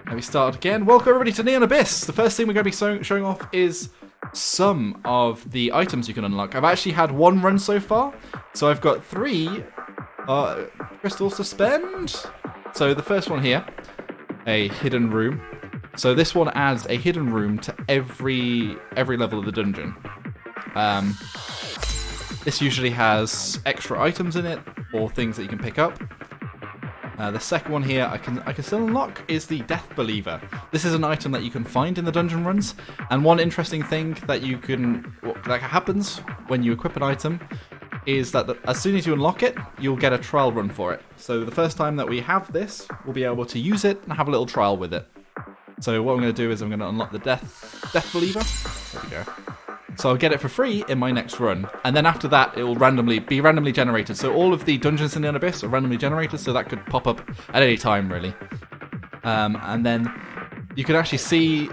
Let me start again. Welcome everybody to Neon Abyss. The first thing we're going to be showing off is some of the items you can unlock. I've actually had one run so far, so I've got 3 crystals to spend. So the first one here, a hidden room. So this one adds a hidden room to every level of the dungeon. This usually has extra items in it or things that you can pick up. The second one here I can still unlock is the Death Believer. This is an item that you can find in the dungeon runs, and one interesting thing that that happens when you equip an item is that as soon as you unlock it, you'll get a trial run for it. So the first time that we have this, we'll be able to use it and have a little trial with it. So what I'm going to do is I'm going to unlock the Death Believer. There we go. So I'll get it for free in my next run, and then after that it will be randomly generated. So all of the dungeons in the Abyss are randomly generated, so that could pop up at any time really. And then you can actually see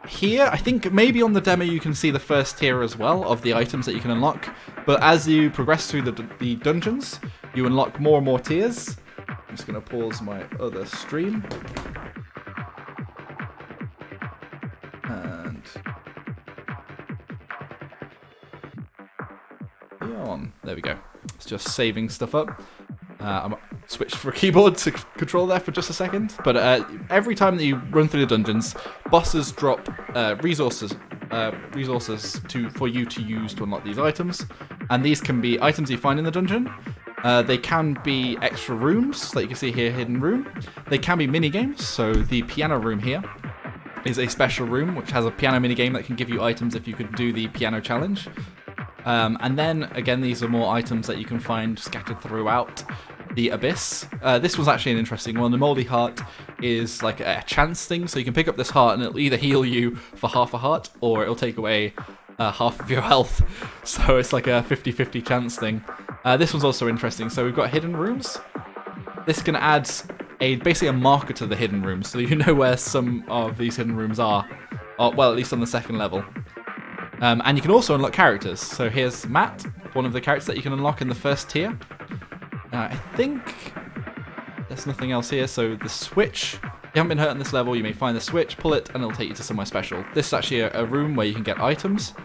here, I think maybe on the demo you can see the first tier as well of the items that you can unlock. But as you progress through the dungeons, you unlock more and more tiers. I'm just going to pause my other stream. And there we go. It's just saving stuff up. I'm switched for a keyboard to control there for just a second. But every time that you run through the dungeons, bosses drop resources for you to use to unlock these items. And these can be items you find in the dungeon. They can be extra rooms, like you can see here, hidden room. They can be mini games. So the piano room here is a special room which has a piano mini game that can give you items if you could do the piano challenge. And then, again, these are more items that you can find scattered throughout the Abyss. This was actually an interesting one. The Moldy Heart is like a chance thing, so you can pick up this heart and it'll either heal you for half a heart, or it'll take away half of your health. So it's like a 50-50 chance thing. This one's also interesting. So we've got hidden rooms. This can add basically a marker to the hidden rooms, so you know where some of these hidden rooms are. Well, at least on the second level. And you can also unlock characters. So here's Matt, one of the characters that you can unlock in the first tier. I think there's nothing else here. So the switch, if you haven't been hurt on this level, you may find the switch, pull it, and it'll take you to somewhere special. This is actually a room where you can get items.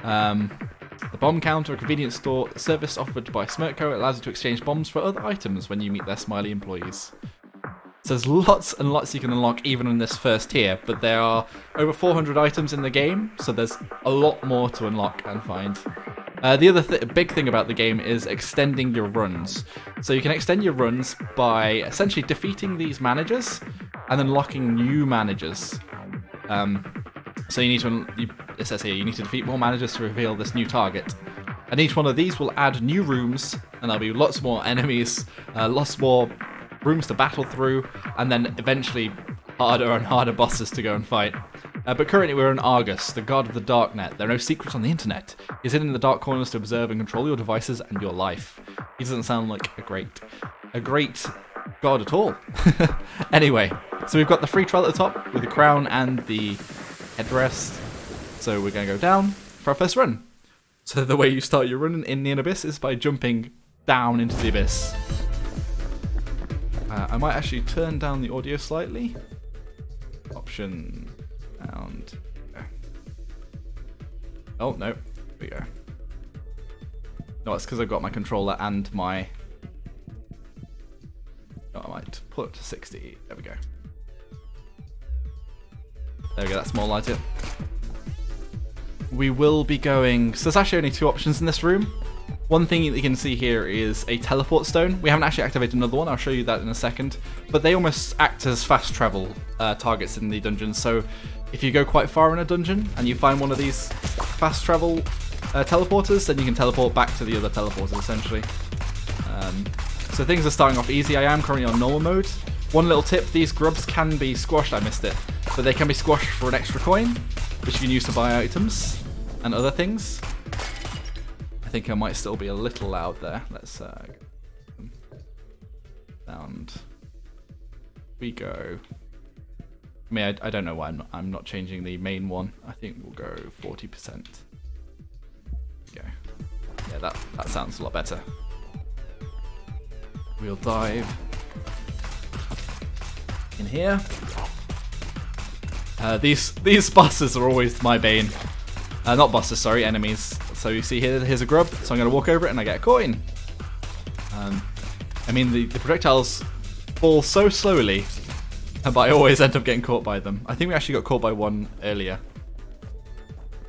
The bomb counter, a convenience store service offered by Smirko. It allows you to exchange bombs for other items when you meet their smiley employees. So there's lots and lots you can unlock even in this first tier, but there are over 400 items in the game, so there's a lot more to unlock and find. The other big thing about the game is extending your runs. So you can extend your runs by essentially defeating these managers and unlocking new managers. So it says here, you need to defeat more managers to reveal this new target. And each one of these will add new rooms, and there'll be lots more enemies, lots more rooms to battle through, and then eventually harder and harder bosses to go and fight. But currently we're in Argus, the god of the darknet. There are no secrets on the internet. He's hidden in the dark corners to observe and control your devices and your life. He doesn't sound like a great god at all. Anyway, so we've got the free trial at the top with the crown and the headrest. So we're going to go down for our first run. So the way you start your run in the Abyss is by jumping down into the abyss. I might actually turn down the audio slightly. Option, and oh no, here we go. No, it's because I've got my controller and my. Oh, I might pull it to 60. There we go. There we go. That's more like it. We will be going. So there's actually only 2 options in this room. One thing that you can see here is a teleport stone. We haven't actually activated another one. I'll show you that in a second. But they almost act as fast travel targets in the dungeon. So if you go quite far in a dungeon and you find one of these fast travel teleporters, then you can teleport back to the other teleporters essentially. So things are starting off easy. I am currently on normal mode. One little tip, these grubs can be squashed. I missed it. But they can be squashed for an extra coin, which you can use to buy items and other things. I think I might still be a little loud there. Let's sound. We go. I mean, I don't know why I'm not changing the main one. I think we'll go 40%. Go. Yeah, that sounds a lot better. We'll dive in here. These bosses are always my bane. Not bosses, sorry, enemies. So you see here's a grub, so I'm going to walk over it and I get a coin. I mean, the projectiles fall so slowly, but I always end up getting caught by them. I think we actually got caught by one earlier.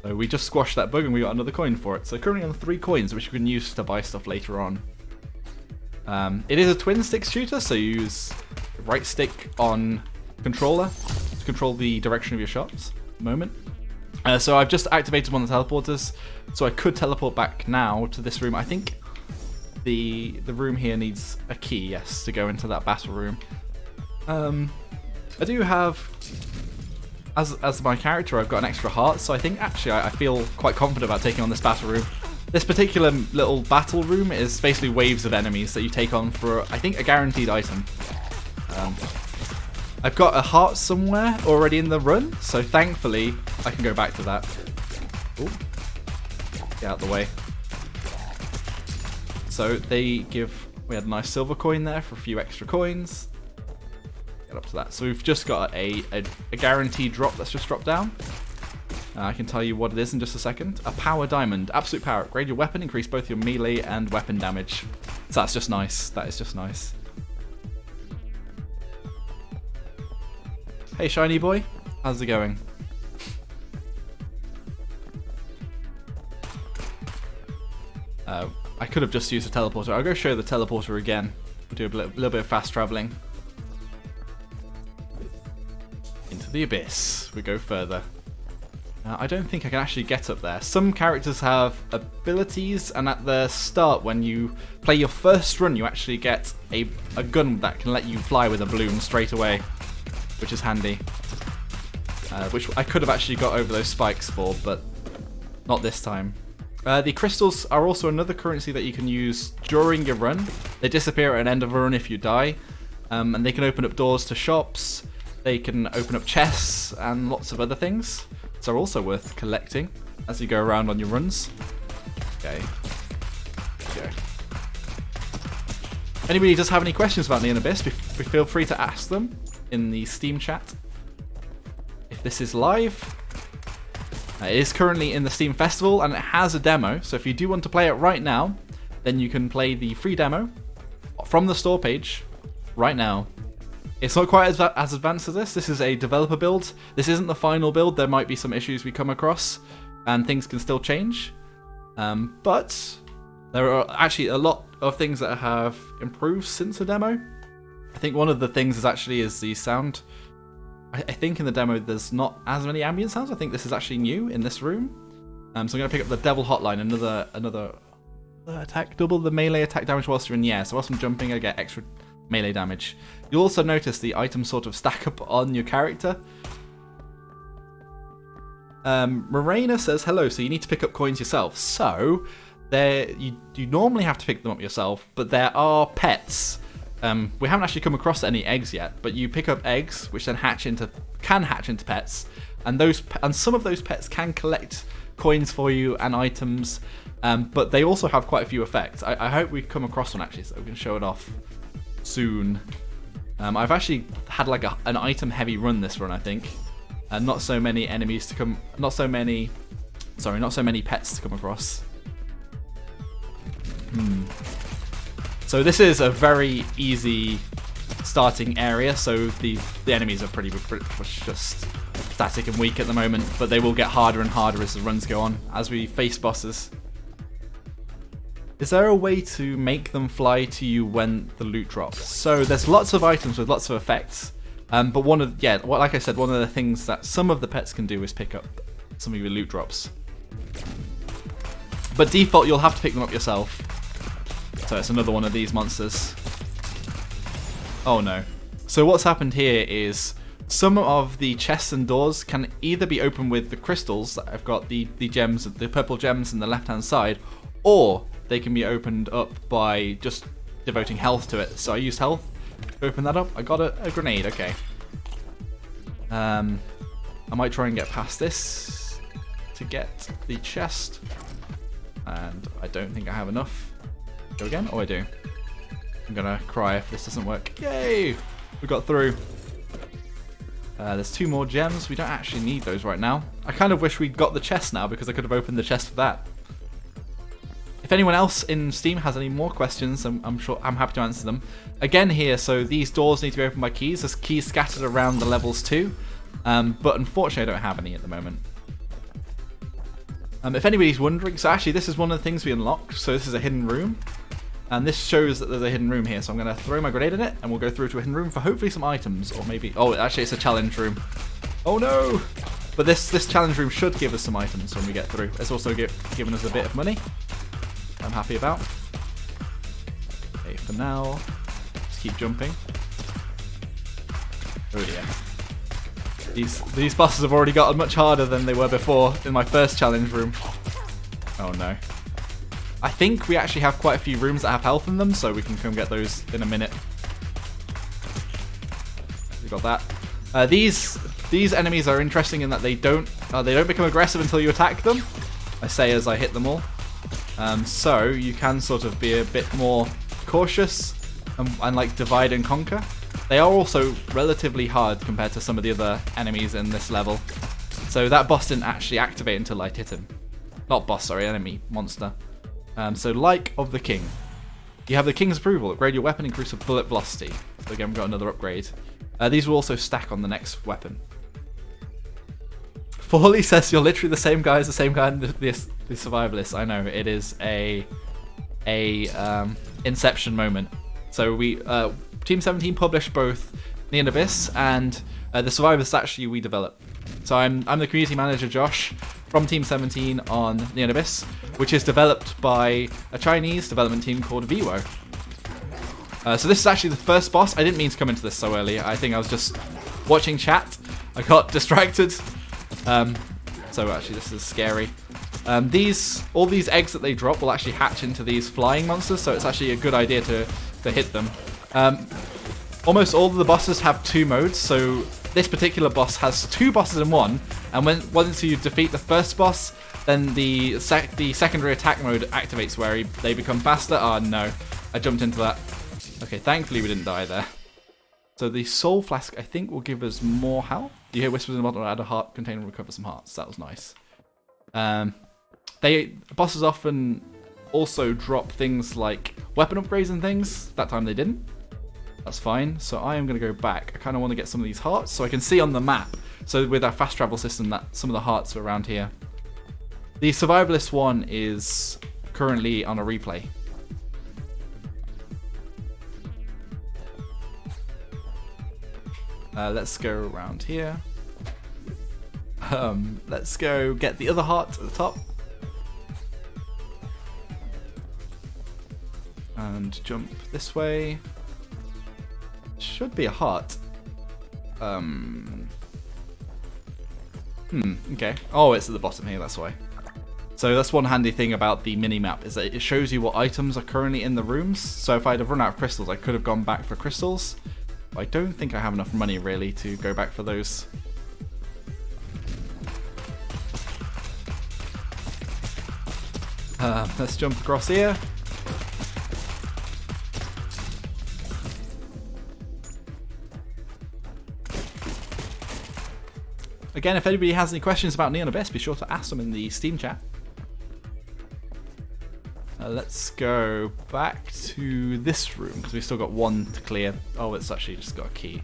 So we just squashed that bug and we got another coin for it. So currently on 3 coins, which we can use to buy stuff later on. It is a twin stick shooter, so you use right stick on controller to control the direction of your shots at the moment. So I've just activated one of the teleporters, so I could teleport back now to this room. I think the room here needs a key, yes, to go into that battle room. I do have, as my character, I've got an extra heart, so I think actually I feel quite confident about taking on this battle room. This particular little battle room is basically waves of enemies that you take on for, I think, a guaranteed item. I've got a heart somewhere already in the run, so thankfully I can go back to that. Ooh. Get out of the way. So we had a nice silver coin there for a few extra coins. Get up to that. So we've just got a guaranteed drop that's just dropped down. I can tell you what it is in just a second. A power diamond. Absolute power. Upgrade your weapon, increase both your melee and weapon damage. So that's just nice. That is just nice. Hey shiny boy, how's it going? I could have just used a teleporter. I'll go show the teleporter again. Do a little bit of fast traveling. Into the abyss. We go further. I don't think I can actually get up there. Some characters have abilities, and at the start, when you play your first run, you actually get a gun that can let you fly with a balloon straight away, which is handy. Which I could have actually got over those spikes for, but not this time. The crystals are also another currency that you can use during your run. They disappear at an end of a run if you die, and they can open up doors to shops. They can open up chests and lots of other things. So also worth collecting as you go around on your runs. Okay. Go. If anybody does have any questions about Neon Abyss, feel free to ask them in the Steam chat. If this is live, it is currently in the Steam Festival and it has a demo. So if you do want to play it right now, then you can play the free demo from the store page right now. It's not quite as advanced as this. This is a developer build. This isn't the final build. There might be some issues we come across, and things can still change. But there are actually a lot of things that have improved since the demo. I think one of the things is the sound. I think in the demo there's not as many ambient sounds. I think this is actually new in this room. So I'm going to pick up the Devil Hotline, another attack, double the melee attack damage whilst you're in the air. So whilst I'm jumping, I get extra melee damage. You'll also notice the items sort of stack up on your character. Morena says hello, so you need to pick up coins yourself. So you normally have to pick them up yourself, but there are pets. We haven't actually come across any eggs yet, but you pick up eggs, which then can hatch into pets, and some of those pets can collect coins for you and items, but they also have quite a few effects. I hope we come across one actually, so we can show it off soon. I've actually had like an item heavy run this run, I think, and not so many enemies to come, not so many pets to come across. So this is a very easy starting area, so the enemies are pretty much just static and weak at the moment, but they will get harder and harder as the runs go on, as we face bosses. Is there a way to make them fly to you when the loot drops? So there's lots of items with lots of effects, but like I said, one of the things that some of the pets can do is pick up some of your loot drops. But default, you'll have to pick them up yourself. So it's another one of these monsters. Oh no. So what's happened here is some of the chests and doors can either be opened with the crystals that I've got, the gems, the purple gems on the left hand side, or they can be opened up by just devoting health to it. So I used health to open that up. I got a grenade, okay. I might try and get past this to get the chest. And I don't think I have enough. Go again? Oh, I do. I'm gonna cry if this doesn't work. Yay! We got through. There's 2 more gems. We don't actually need those right now. I kind of wish we'd got the chest now because I could have opened the chest for that. If anyone else in Steam has any more questions, I'm sure I'm happy to answer them. Again here, so these doors need to be opened by keys. There's keys scattered around the levels too, but unfortunately I don't have any at the moment. If anybody's wondering, so actually this is one of the things we unlocked. So this is a hidden room, and this shows that there's a hidden room here. So I'm going to throw my grenade in it, and we'll go through to a hidden room for hopefully some items, or maybe... Oh, actually it's a challenge room. Oh no! But this challenge room should give us some items when we get through. It's also given us a bit of money. I'm happy about. Okay, for now, just keep jumping. Oh dear. These bosses have already gotten much harder than they were before in my first challenge room. Oh no. I think we actually have quite a few rooms that have health in them, so we can come get those in a minute. We got that. These enemies are interesting in that they don't become aggressive until you attack them. I say as I hit them all. So you can sort of be a bit more cautious and like divide and conquer. They are also relatively hard compared to some of the other enemies in this level. So that boss didn't actually activate until I hit him. Not boss, sorry, enemy, monster. So Like of the King. You have the King's approval. Upgrade your weapon, increase bullet velocity. So again, we've got another upgrade. These will also stack on the next weapon. Forley says you're literally the same guy as the same guy in the Survivalist. I know, it is a Inception moment. So we Team 17 published both Neon Abyss and the Survivalist actually we developed. So I'm the community manager, Josh, from Team 17 on Neon Abyss, which is developed by a Chinese development team called Vivo. So this is actually the first boss. I didn't mean to come into this so early. I think I was just watching chat. I got distracted. So actually this is scary. All these eggs that they drop will actually hatch into these flying monsters, so it's actually a good idea to hit them. Almost all of the bosses have 2 modes, so this particular boss has 2 bosses in one, and once you defeat the first boss, then the secondary attack mode activates where they become faster. Oh no, I jumped into that. Okay, thankfully we didn't die there. So the soul flask, I think, will give us more health. You hear whispers in the bottom, add a heart container and recover some hearts. That was nice. Bosses often also drop things like weapon upgrades and things. That time they didn't. That's fine. So I am going to go back. I kind of want to get some of these hearts so I can see on the map. So with our fast travel system that some of the hearts are around here. The Survivalist one is currently on a replay. Let's go around here. Let's go get the other heart at the top. And jump this way. Should be a heart. Okay. Oh, it's at the bottom here, that's why. So that's one handy thing about the mini-map, is that it shows you what items are currently in the rooms. So if I'd have run out of crystals, I could have gone back for crystals. But I don't think I have enough money, really, to go back for those. Let's jump across here. Again, if anybody has any questions about Neon Abyss, be sure to ask them in the Steam chat. Let's go back to this room, because we've still got one to clear. Oh, it's actually just got a key.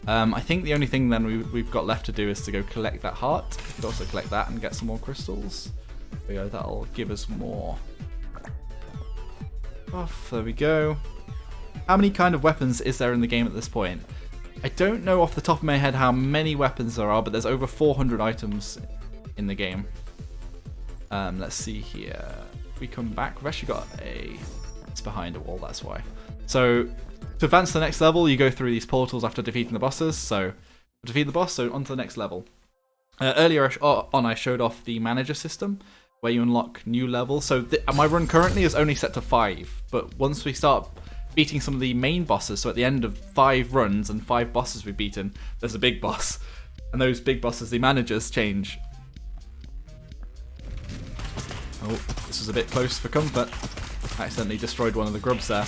I think the only thing then we've got left to do is to go collect that heart. We could also collect that and get some more crystals. There we go, that'll give us more. Off, there we go. How many kind of weapons is there in the game at this point? I don't know off the top of my head how many weapons there are, but there's over 400 items in the game. Let's see here. We come back. We've actually got it's behind a wall, that's why. So to advance to the next level, you go through these portals after defeating the bosses. So defeat the boss, so on to the next level. Earlier on, I showed off the manager system where you unlock new levels. So my run currently is only set to 5, but once we start beating some of the main bosses, so at the end of 5 runs and 5 bosses we've beaten, there's a big boss. And those big bosses, the managers change. Oh, this was a bit close for comfort. I accidentally destroyed one of the grubs there.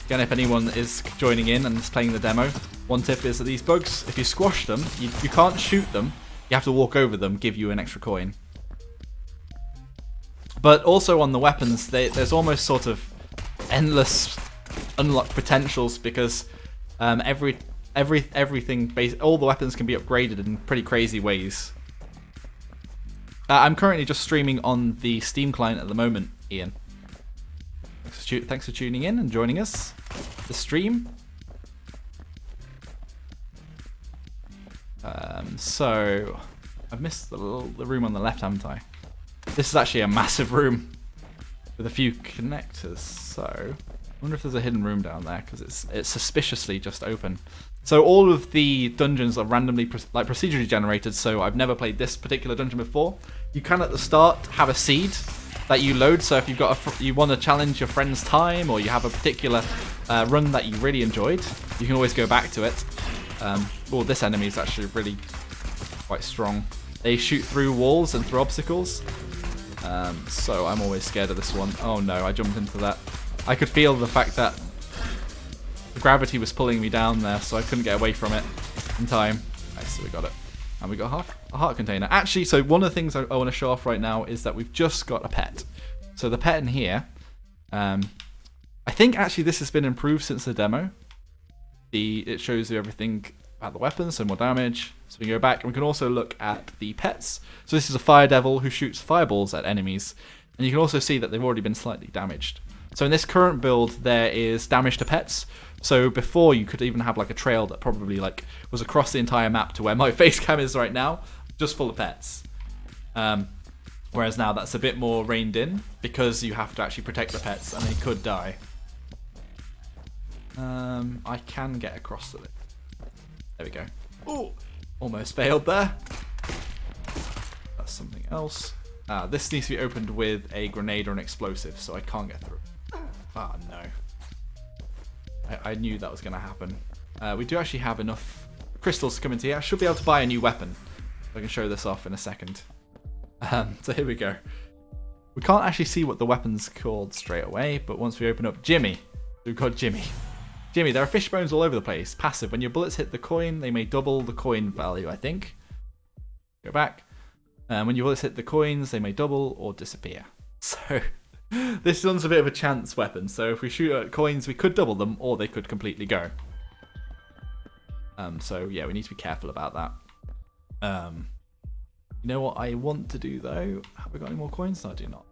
Again, if anyone is joining in and is playing the demo, one tip is that these bugs, if you squash them, you can't shoot them. You have to walk over them, give you an extra coin. But also on the weapons, there's almost sort of endless unlocked potentials because everything, all the weapons can be upgraded in pretty crazy ways. I'm currently just streaming on the Steam client at the moment, Ian. Thanks for tuning in and joining us. The stream. So I've missed the room on the left, haven't I? This is actually a massive room with a few connectors. So I wonder if there's a hidden room down there because it's suspiciously just open. So all of the dungeons are randomly procedurally generated. So I've never played this particular dungeon before. You can at the start have a seed that you load. So if you've got you want to challenge your friend's time, or you have a particular run that you really enjoyed, you can always go back to it. Well, this enemy is actually really quite strong. They shoot through walls and through obstacles. So I'm always scared of this one. Oh no, I jumped into that. I could feel the fact that the gravity was pulling me down there, so I couldn't get away from it in time. Right, so we got it. And we got a heart container. Actually, so one of the things I want to show off right now is that we've just got a pet. So the pet in here, I think actually this has been improved since the demo. It shows you everything about the weapons, so more damage. So we can go back and we can also look at the pets. So this is a fire devil who shoots fireballs at enemies. And you can also see that they've already been slightly damaged. So in this current build, there is damage to pets. So before, you could even have like a trail that probably like was across the entire map to where my face cam is right now, just full of pets. Whereas now that's a bit more reined in because you have to actually protect the pets and they could die. I can get across to it. There we go. Oh, almost failed there. That's something else. This needs to be opened with a grenade or an explosive, so I can't get through. Ah, no. I knew that was going to happen. We do actually have enough crystals to come into here. I should be able to buy a new weapon. I can show this off in a second. So here we go. We can't actually see what the weapon's called straight away, but once we open up Jimmy, we've got Jimmy. Jimmy, there are fish bones all over the place. Passive. When your bullets hit the coin, they may double the coin value, I think. Go back. When your bullets hit the coins, they may double or disappear. So this one's a bit of a chance weapon. So if we shoot at coins, we could double them or they could completely go. So yeah, we need to be careful about that. You know what I want to do though? Have we got any more coins? No, I do not.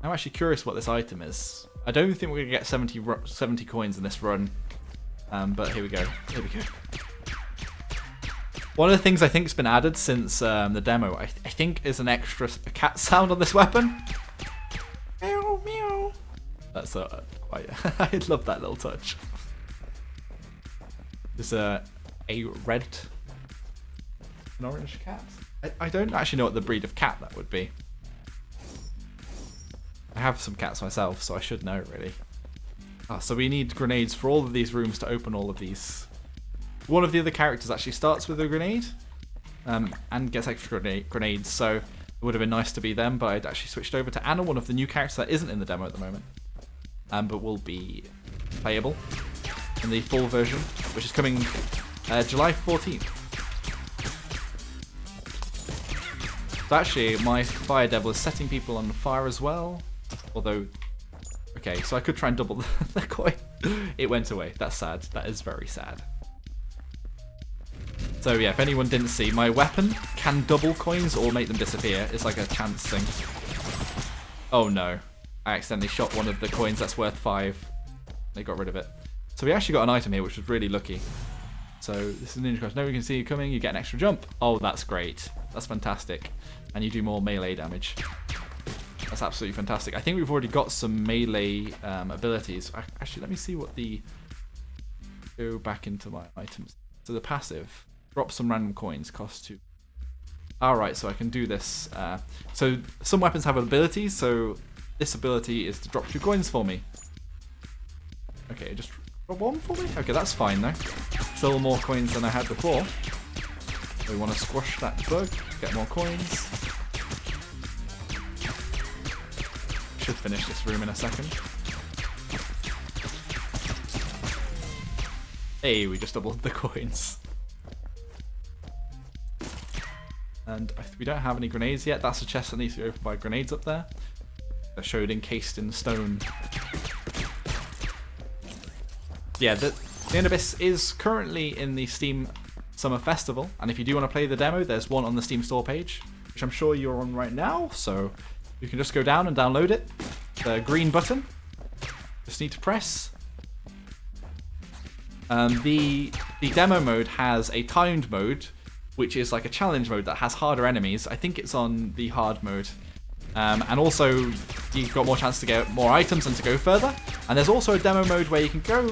I'm actually curious what this item is. I don't think we're going to get 70 coins in this run. But here we go. Here we go. One of the things I think has been added since the demo, I think, is an extra cat sound on this weapon. Meow, meow. That's quite... I love that little touch. There's a red and orange cat. I don't actually know what the breed of cat that would be. I have some cats myself, so I should know, really. So we need grenades for all of these rooms to open all of these. One of the other characters actually starts with a grenade and gets extra grenades, so it would have been nice to be them, but I'd actually switched over to Anna, one of the new characters that isn't in the demo at the moment, but will be playable in the full version, which is coming July 14th. So actually, my fire devil is setting people on fire as well. Although, okay, so I could try and double the coin. It went away. That's sad. That is very sad. So yeah, if anyone didn't see, my weapon can double coins or make them disappear. It's like a chance thing. Oh no. I accidentally shot one of the coins that's worth 5. They got rid of it. So we actually got an item here, which was really lucky. So this is Ninja Crush. Now we can see you coming, you get an extra jump. Oh, that's great. That's fantastic. And you do more melee damage. That's absolutely fantastic. I think we've already got some melee abilities. Actually, let me see what the... Go back into my items. So the passive. Drop some random coins. Cost 2. Alright, so I can do this. So some weapons have abilities. So this ability is to drop 2 coins for me. Okay, just drop 1 for me? Okay, that's fine though. Still more coins than I had before. We want to squash that bug. Get more coins. Should finish this room in a second. Hey, we just doubled the coins. And we don't have any grenades yet. That's a chest that needs to be opened by grenades up there. They're showed encased in stone. Yeah, the Abyss is currently in the Steam Summer Festival, and if you do want to play the demo, there's one on the Steam Store page, which I'm sure you're on right now, so you can just go down and download it. The green button, just need to press. The demo mode has a timed mode, which is like a challenge mode that has harder enemies. I think it's on the hard mode. And also, you've got more chance to get more items and to go further. And there's also a demo mode where you can go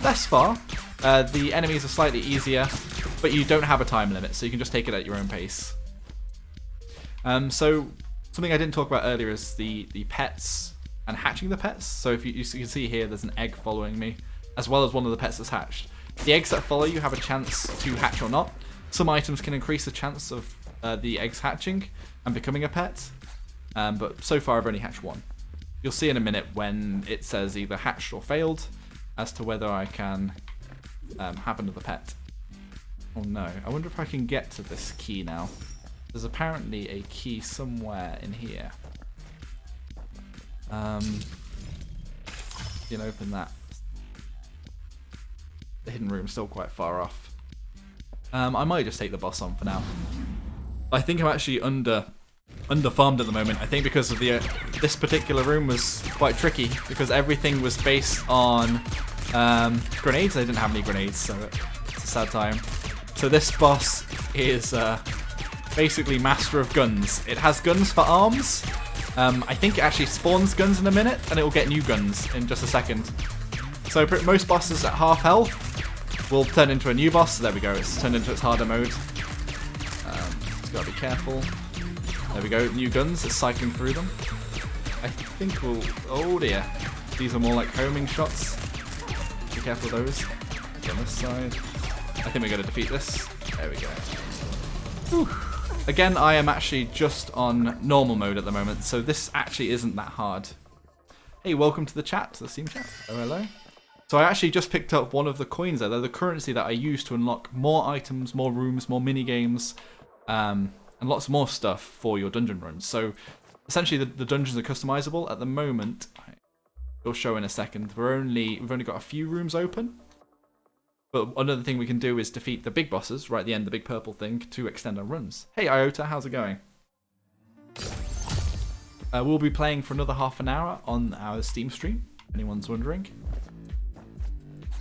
less far. The enemies are slightly easier, but you don't have a time limit, so you can just take it at your own pace. So, something I didn't talk about earlier is the pets and hatching the pets. So if you can see here, there's an egg following me, as well as one of the pets that's hatched. The eggs that follow you have a chance to hatch or not. Some items can increase the chance of the eggs hatching and becoming a pet. But so far I've only hatched one. You'll see in a minute when it says either hatched or failed as to whether I can have another pet. Oh no, I wonder if I can get to this key now. There's apparently a key somewhere in here. You can open that. The hidden room's still quite far off. I might just take the boss on for now. I think I'm actually under-farmed at the moment. I think because of this particular room was quite tricky because everything was based on grenades. I didn't have any grenades, so it's a sad time. So this boss is basically master of guns. It has guns for arms. I think it actually spawns guns in a minute, and it will get new guns in just a second. So most bosses at half health will turn into a new boss. There we go. It's turned into its harder mode. Just gotta be careful. There we go. New guns. It's cycling through them. I think we'll. Oh dear. These are more like homing shots. Be careful of those. On this side. I think we're gonna defeat this. There we go. Whew. Again, I am actually just on normal mode at the moment, so this actually isn't that hard. Hey, welcome to the chat, to the Steam chat. Oh, hello. So I actually just picked up one of the coins there. They're the currency that I use to unlock more items, more rooms, more mini games, and lots more stuff for your dungeon runs. So essentially, the dungeons are customizable at the moment. It'll show in a second. We've only got a few rooms open. But another thing we can do is defeat the big bosses right at the end, the big purple thing, to extend our runs. Hey Iota, how's it going? We'll be playing for another half an hour on our Steam stream, if anyone's wondering.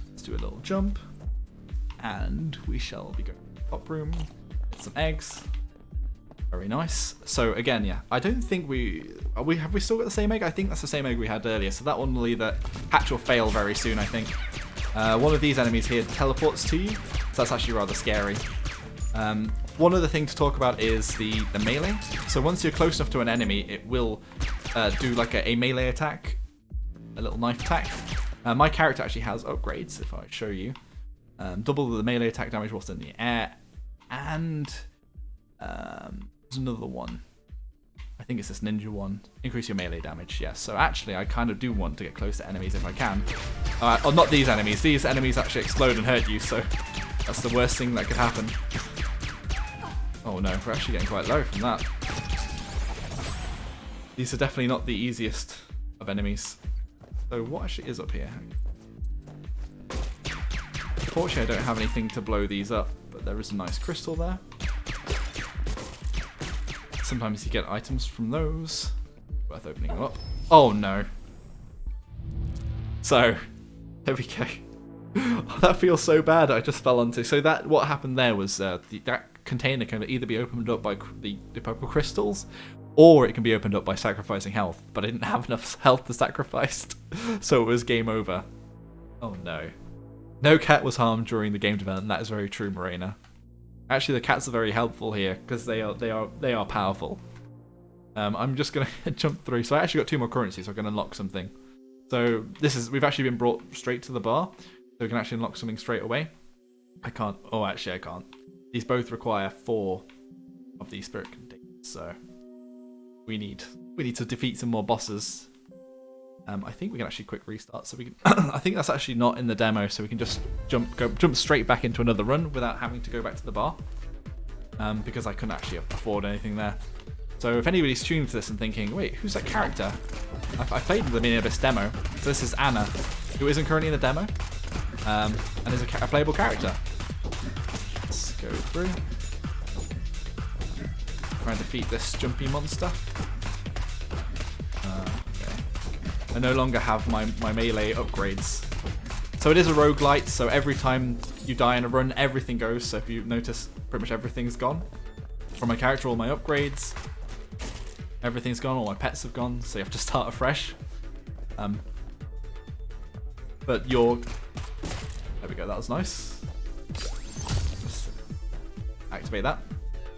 Let's do a little jump. And we shall be going to the top room, get some eggs. Very nice. So again, yeah, I don't think have we still got the same egg? I think that's the same egg we had earlier. So that one will either hatch or fail very soon, I think. One of these enemies here teleports to you, so that's actually rather scary. One other thing to talk about is the melee. So once you're close enough to an enemy, it will do like a melee attack, a little knife attack. My character actually has upgrades, if I show you. Double the melee attack damage whilst in the air, and there's another one. I think it's this ninja one. Increase your melee damage, yes. So actually, I kind of do want to get close to enemies if I can. Oh, not these enemies. These enemies actually explode and hurt you, so that's the worst thing that could happen. Oh no, we're actually getting quite low from that. These are definitely not the easiest of enemies. So what actually is up here? Unfortunately, I don't have anything to blow these up, but there is a nice crystal there. Sometimes you get items from those. Worth opening them up. Oh no. So, there we go. Oh, that feels so bad. I just fell onto. So what happened there was that container can either be opened up by the purple crystals, or it can be opened up by sacrificing health. But I didn't have enough health to sacrifice, so it was game over. Oh no. No cat was harmed during the game development. That is very true, Morena. Actually, the cats are very helpful here because they are powerful. I'm just gonna jump through. So I actually got 2 more currencies, so I can unlock something. So we've actually been brought straight to the bar, so we can actually unlock something straight away. I can't. Oh, actually, I can't. These both require 4 of these spirit containers, so we need to defeat some more bosses. I think we can actually quick restart, so we can. I think that's actually not in the demo, so we can just jump straight back into another run without having to go back to the bar, because I couldn't actually afford anything there. So if anybody's tuning to this and thinking, wait, who's that character? I played the Mini Abyss demo, so this is Anna, who isn't currently in the demo, and is a playable character. Let's go through. Try and defeat this jumpy monster. I no longer have my melee upgrades. So it is a roguelite, so every time you die in a run, everything goes. So if you notice, pretty much everything's gone. From my character, all my upgrades, everything's gone, all my pets have gone, so you have to start afresh. But there we go, that was nice. Just activate that.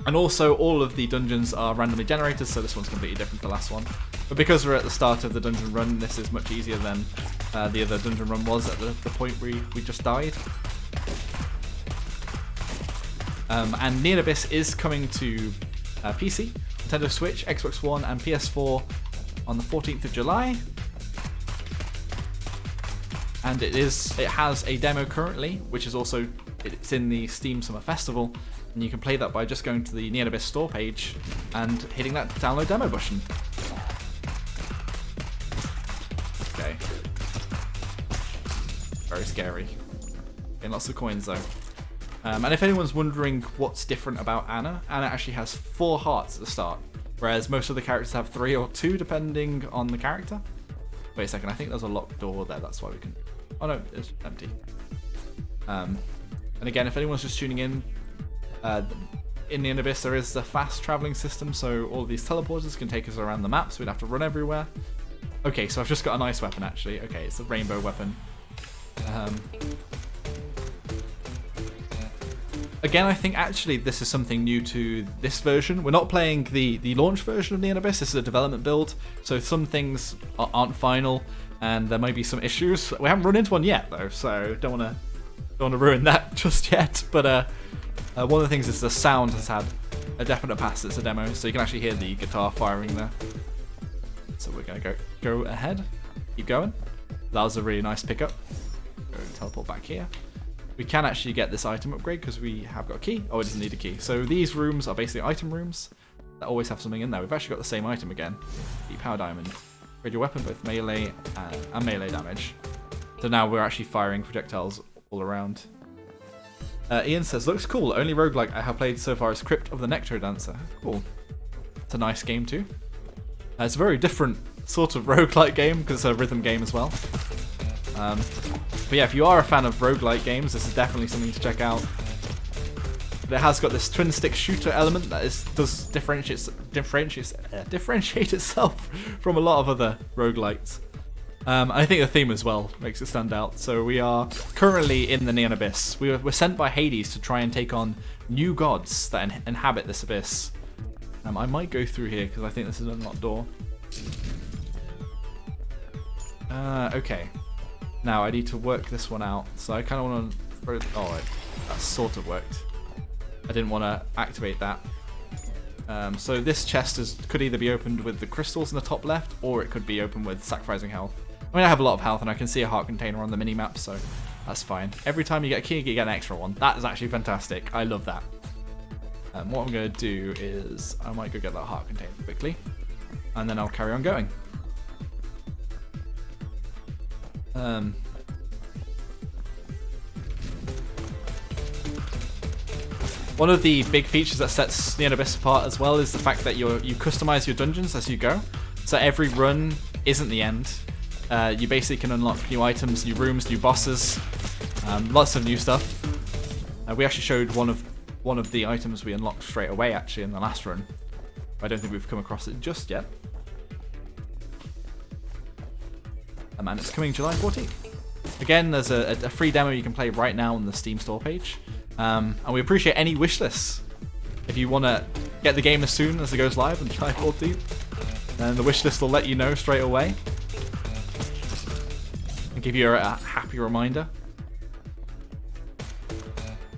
And also, all of the dungeons are randomly generated, so this one's completely different to the last one. But because we're at the start of the dungeon run, this is much easier than the other dungeon run was at the point where we just died. And Neon Abyss is coming to PC, Nintendo Switch, Xbox One, and PS4 on the 14th of July. And it has a demo currently, which is also it's in the Steam Summer Festival, and you can play that by just going to the Neon Abyss store page and hitting that download demo button. Okay. Very scary. Getting lots of coins though. And if anyone's wondering what's different about Anna, Anna actually has 4 hearts at the start, whereas most of the characters have 3 or 2 depending on the character. Wait a second, I think there's a locked door there, that's why we can... Oh no, it's empty. And again, if anyone's just tuning in the Abyss there is the fast traveling system, so all of these teleporters can take us around the map, so we'd have to run everywhere. Okay, so I've just got a nice weapon actually. Okay, it's a rainbow weapon. Again, I think actually this is something new to this version. We're not playing the launch version of Neon Abyss. This is a development build, so some things aren't final, and there might be some issues. We haven't run into one yet though, so don't want to ruin that just yet. But one of the things is the sound has had a definite pass. It's a demo, so you can actually hear the guitar firing there. So we're gonna go ahead, keep going. That was a really nice pickup. Go and teleport back here. We can actually get this item upgrade because we have got a key. Oh, it doesn't need a key. So these rooms are basically item rooms that always have something in there. We've actually got the same item again. The power diamond. Upgrade your weapon, both melee and melee damage. So now we're actually firing projectiles all around. Ian says, looks cool. Only roguelike I have played so far is Crypt of the Nectar Dancer. Cool. It's a nice game too. It's a very different sort of roguelike game because it's a rhythm game as well. But yeah, if you are a fan of roguelike games, this is definitely something to check out. But it has got this twin stick shooter element that does differentiate itself from a lot of other roguelites. I think the theme as well makes it stand out. So we are currently in the Neon Abyss. We're sent by Hades to try and take on new gods that inhabit this abyss. I might go through here because I think this is an unlocked door. Okay. Now I need to work this one out. So I kind of want to... Oh, that sort of worked. I didn't want to activate that. So this chest could either be opened with the crystals in the top left, or it could be opened with sacrificing health. I mean, I have a lot of health, and I can see a heart container on the mini-map, so that's fine. Every time you get a key, you get an extra one. That is actually fantastic. I love that. What I'm going to do is I might go get that heart container quickly, and then I'll carry on going. One of the big features that sets Neon Abyss apart as well is the fact that you customize your dungeons as you go. So every run isn't the end. You basically can unlock new items, new rooms, new bosses, lots of new stuff. We actually showed one of the items we unlocked straight away actually in the last run. I don't think we've come across it just yet. And it's coming July 14th. Again, there's a free demo you can play right now on the Steam store page. And we appreciate any wish lists. If you want to get the game as soon as it goes live on July 14th, then the wish list will let you know straight away. And give you a happy reminder.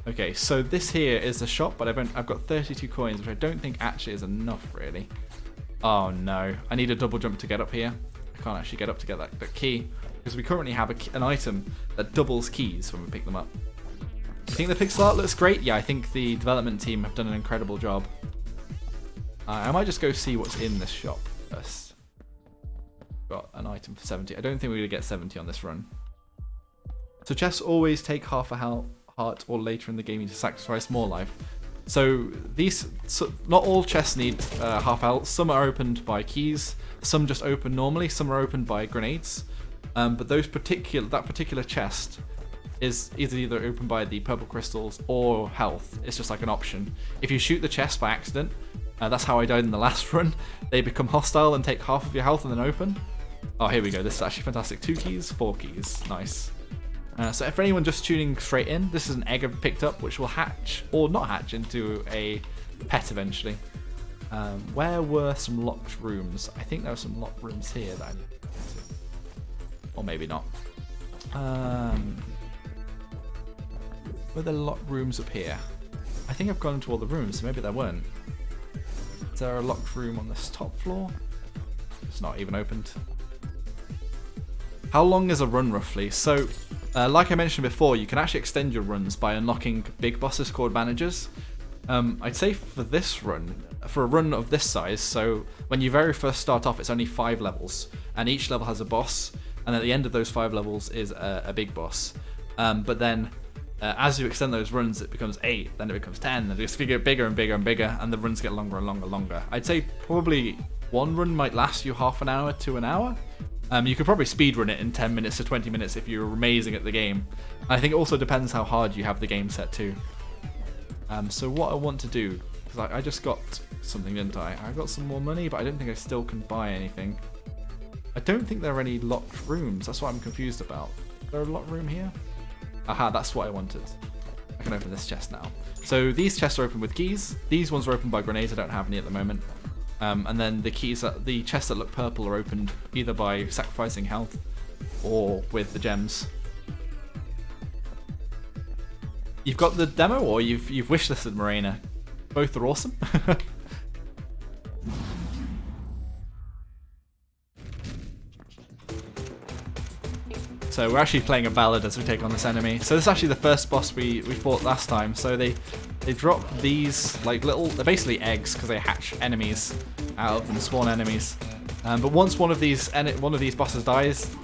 Okay, so this here is the shop, but I've got 32 coins, which I don't think actually is enough, really. Oh no, I need a double jump to get up here. I I can't actually get up to get that key, because we currently have an item that doubles keys when we pick them up. I think the pixel art looks great. Yeah, I think the development team have done an incredible job. I might just go see what's in this shop first. Got an item for 70. I don't think we're going to get 70 on this run. So chests always take half a heart, or later in the game you need to sacrifice more life. So not all chests need half health. Some are opened by keys, some just open normally, some are opened by grenades. But that particular chest is either opened by the purple crystals or health. It's just like an option. If you shoot the chest by accident, that's how I died in the last run. They become hostile and take half of your health and then open. Oh, here we go. This is actually fantastic. 2 keys, 4 keys. Nice. So for anyone just tuning straight in, this is an egg I've picked up, which will hatch, or not hatch, into a pet eventually. Where were some locked rooms? I think there were some locked rooms here that I need to get to. Or maybe not. Were there locked rooms up here? I think I've gone into all the rooms, so maybe there weren't. Is there a locked room on this top floor? It's not even opened. How long is a run roughly? So, like I mentioned before, you can actually extend your runs by unlocking big bosses called managers. I'd say for this run, for a run of this size, so when you very first start off, it's only 5 levels, and each level has a boss, and at the end of those 5 levels is a big boss. But then, as you extend those runs, it becomes 8, then it becomes 10, and it just get bigger and bigger and bigger, and the runs get longer and longer and longer. I'd say probably one run might last you half an hour to an hour. You could probably speedrun it in 10 minutes to 20 minutes if you're amazing at the game. And I think it also depends how hard you have the game set too. So what I want to do, because I just got something, didn't I? I got some more money, but I don't think I still can buy anything. I don't think there are any locked rooms. That's what I'm confused about. Is there a locked room here? Aha, that's what I wanted. I can open this chest now. So these chests are open with keys. These ones are opened by grenades. I don't have any at the moment. And then the chests that look purple are opened either by sacrificing health or with the gems. You've got the demo, or you've wishlisted Morena. Both are awesome. So we're actually playing a ballad as we take on this enemy. So this is actually the first boss we fought last time. So they drop these like they're basically eggs because they hatch enemies out of them, spawn enemies. But once one of these bosses dies,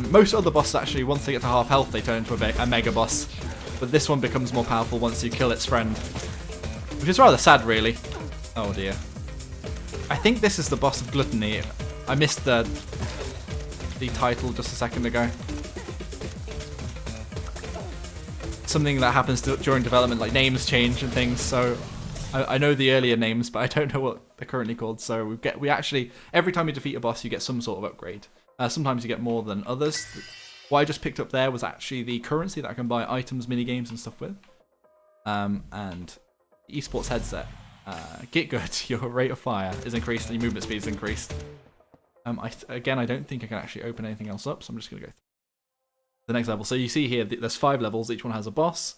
most other bosses actually, once they get to half health, they turn into a mega boss. But this one becomes more powerful once you kill its friend, which is rather sad, really. Oh dear. I think this is the boss of Gluttony. I missed the title just a second ago. Something that happens during development, like names change and things, so I know the earlier names, but I don't know what they're currently called. So we actually, every time you defeat a boss, you get some sort of upgrade. Sometimes you get more than others. What I just picked up there was actually the currency that I can buy items, minigames and stuff with. And esports headset. Get good, your rate of fire is increased and your movement speed is increased. Again, I don't think I can actually open anything else up, so I'm just going to go through the next level. So you see here, there's 5 levels, each one has a boss,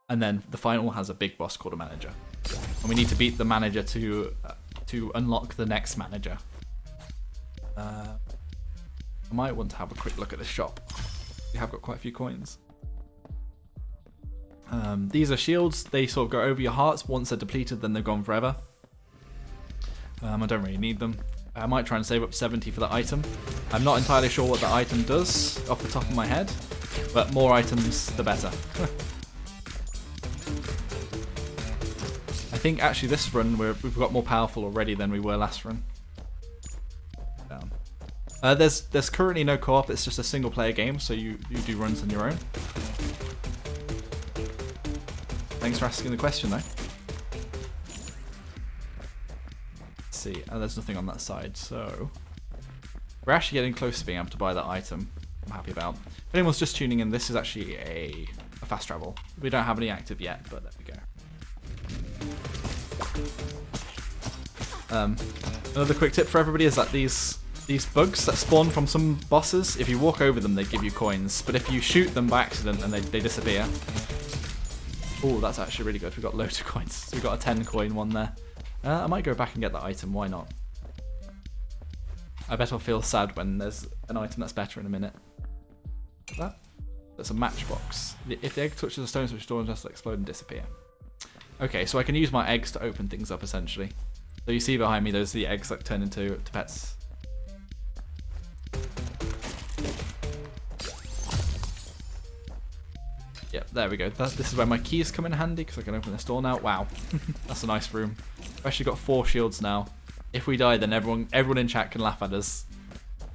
and then the final one has a big boss called a manager. And we need to beat the manager to unlock the next manager. I might want to have a quick look at this shop. We have got quite a few coins. These are shields. They sort of go over your hearts. Once they're depleted, then they're gone forever. I don't really need them. I might try and save up 70 for the item. I'm not entirely sure what the item does off the top of my head, but more items, the better. I think actually this run we've got more powerful already than we were last run. There's currently no co-op. It's just a single player game, so you do runs on your own. Thanks for asking the question though. See, there's nothing on that side, so we're actually getting close to being able to buy that item. I'm happy about. If anyone's just tuning in, this is actually a fast travel. We don't have any active yet, but there we go. Another quick tip for everybody is that these bugs that spawn from some bosses, if you walk over them, they give you coins, but if you shoot them by accident, then they disappear. Oh, that's actually really good. We've got loads of coins. So we've got a 10 coin one there. I might go back and get that item, why not? I bet I'll feel sad when there's an item that's better in a minute. That? That's a matchbox. If the egg touches a stone switch, door just explode and disappear. Okay, so I can use my eggs to open things up essentially. So you see behind me, those are the eggs that turn into pets. Yep, there we go. This is where my keys come in handy because I can open this door now. Wow, that's a nice room. I've actually got 4 shields now. If we die, then everyone in chat can laugh at us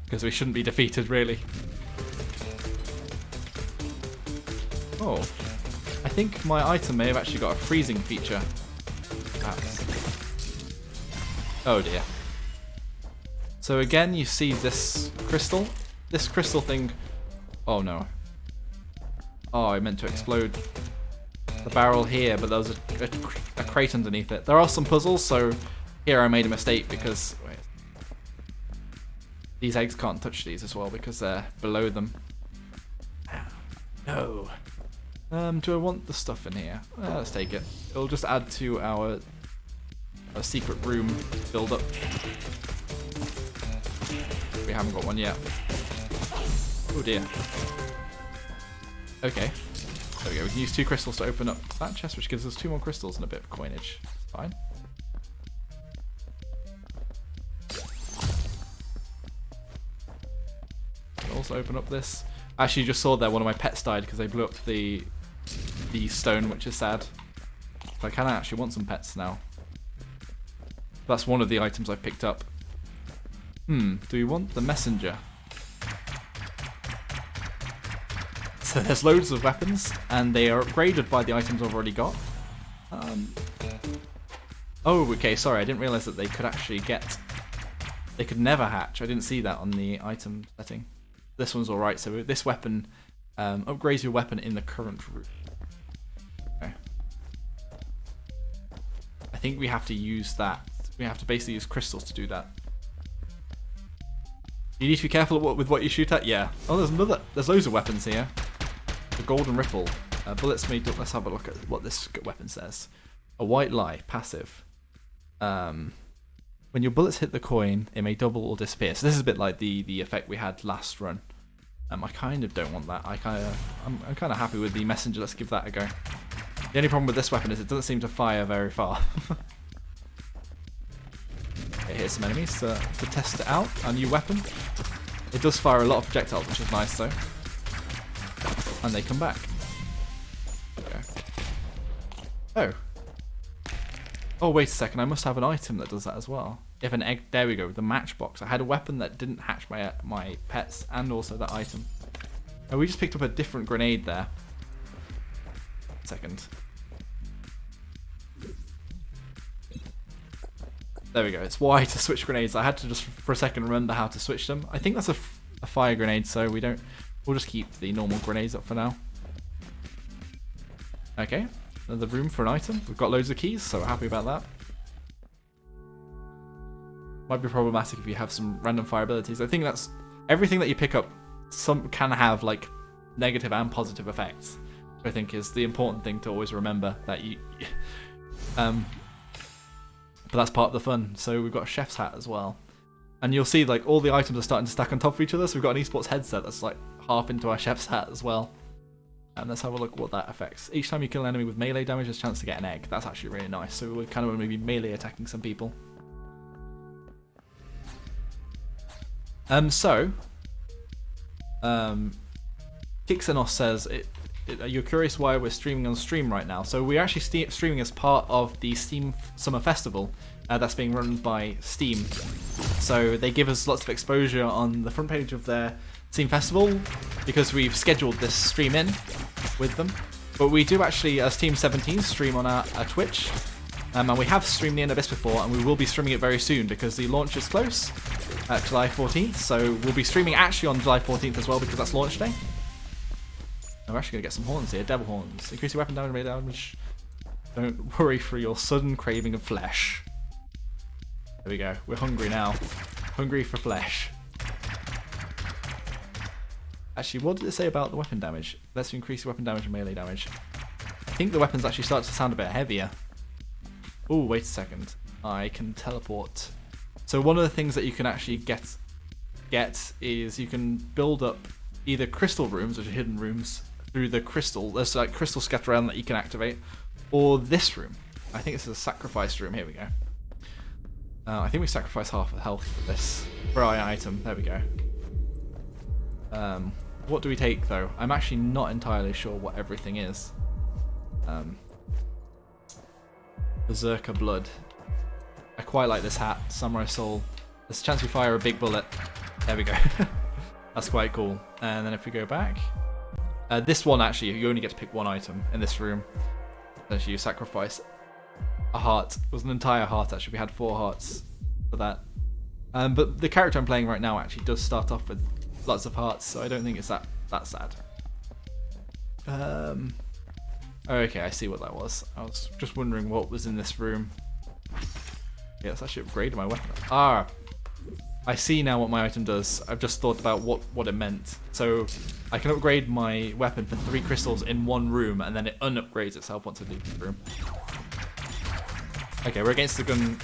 because we shouldn't be defeated, really. Oh, I think my item may have actually got a freezing feature. Perhaps. Oh dear. So again, you see this crystal. This crystal thing. Oh no. Oh, I meant to explode the barrel here, but there was a crate underneath it. There are some puzzles, so here I made a mistake because wait, these eggs can't touch these as well because they're below them. No. Do I want the stuff in here? Let's take it. It'll just add to our secret room build up. We haven't got one yet. Oh dear. Okay. There we go. We can use 2 crystals to open up that chest, which gives us 2 more crystals and a bit of coinage. Fine. Can also open up this. I actually just saw there one of my pets died because they blew up the stone, which is sad. So I kind of actually want some pets now. That's one of the items I've picked up. Do we want the messenger? So there's loads of weapons, and they are upgraded by the items I've already got. Oh, okay, sorry, I didn't realise that they could actually get... They could never hatch. I didn't see that on the item setting. This one's alright, so this weapon upgrades your weapon in the current route. Okay. I think we have to use that. We have to basically use crystals to do that. You need to be careful with what you shoot at? Yeah. Oh, there's loads of weapons here. The golden ripple. Bullets made up. Let's have a look at what this weapon says. A white lie. Passive. When your bullets hit the coin, it may double or disappear. So this is a bit like the effect we had last run. I kind of don't want that. I'm kind of happy with the messenger. Let's give that a go. The only problem with this weapon is it doesn't seem to fire very far. Okay, here's some enemies to test it out. Our new weapon. It does fire a lot of projectiles, which is nice though. And they come back. Okay. Oh. Oh, wait a second. I must have an item that does that as well. If an egg... There we go. The matchbox. I had a weapon that didn't hatch my pets and also that item. Oh, we just picked up a different grenade there. Second. There we go. It's Y to switch grenades. I had to just for a second remember how to switch them. I think that's a fire grenade, so we'll just keep the normal grenades up for now. Okay. Another room for an item. We've got loads of keys, so we're happy about that. Might be problematic if you have some random fire abilities. I think that's everything that you pick up. Some can have like negative and positive effects. I think is the important thing to always remember that you. But that's part of the fun. So we've got a chef's hat as well, and you'll see like all the items are starting to stack on top of each other. So we've got an esports headset that's like half into our chef's hat as well. And let's have a look at what that affects. Each time you kill an enemy with melee damage, there's a chance to get an egg. That's actually really nice. So we're kind of going to be melee attacking some people. Kixenos says, you're curious why we're streaming on stream right now. So we're actually streaming as part of the Steam Summer Festival that's being run by Steam. So they give us lots of exposure on the front page of their Steam Festival because we've scheduled this stream in with them. But we do actually, as Team 17, stream on our Twitch. And we have streamed the end of this before, and we will be streaming it very soon because the launch is close, July 14th. So we'll be streaming actually on July 14th as well because that's launch day. And we're actually going to get some horns here, devil horns. Increase your weapon damage, melee damage. Don't worry for your sudden craving of flesh. There we go. We're hungry now. Hungry for flesh. Actually, what did it say about the weapon damage? Let's increase your weapon damage and melee damage. I think the weapons actually start to sound a bit heavier. Oh, wait a second. I can teleport. So one of the things that you can actually get get is you can build up either crystal rooms, which are hidden rooms, through the crystal. There's like crystal scattered around that you can activate, or this room. I think it's a sacrifice room. Here we go. I think we sacrifice half of health for this. For our item. There we go. What do we take though? I'm actually not entirely sure what everything is. Berserker Blood. I quite like this hat. Samurai Soul. There's a chance we fire a big bullet. There we go. That's quite cool. And then if we go back, this one actually, you only get to pick one item in this room. Essentially, you sacrifice a heart. It was an entire heart actually. We had 4 hearts for that. But the character I'm playing right now actually does start off with lots of hearts, so I don't think it's that sad. Okay, I see what that was. I was just wondering what was in this room. Yeah, it's actually upgraded my weapon. Ah, I see now what my item does. I've just thought about what it meant. So I can upgrade my weapon for 3 crystals in one room, and then it unupgrades itself once I leave the room. Okay, we're against the gun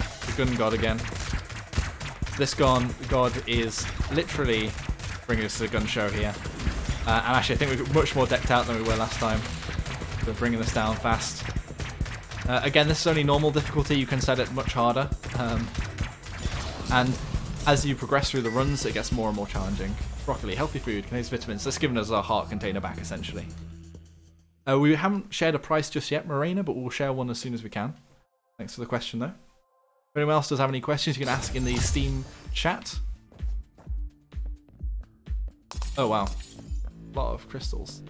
god again. This gun god is literally bringing us to the gun show here. And actually, I think we're much more decked out than we were last time. We're bringing this down fast. Again, this is only normal difficulty. You can set it much harder. And as you progress through the runs, it gets more and more challenging. Broccoli, healthy food, contains vitamins. That's given us our heart container back, essentially. We haven't shared a price just yet, Morena, but we'll share one as soon as we can. Thanks for the question, though. If anyone else does have any questions, you can ask in the Steam chat. Oh, wow. A lot of crystals.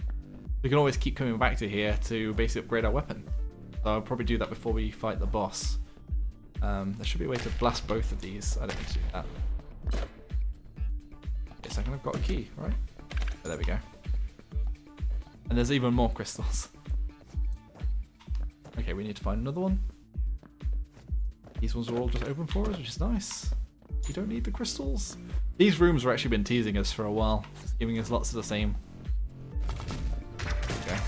We can always keep coming back to here to basically upgrade our weapon. So I'll probably do that before we fight the boss. There should be a way to blast both of these. I don't need to do that. Wait a second, I've got a key, right? Oh, there we go. And there's even more crystals. Okay, we need to find another one. These ones are all just open for us, which is nice. We don't need the crystals. These rooms have actually been teasing us for a while, just giving us lots of the same. Okay.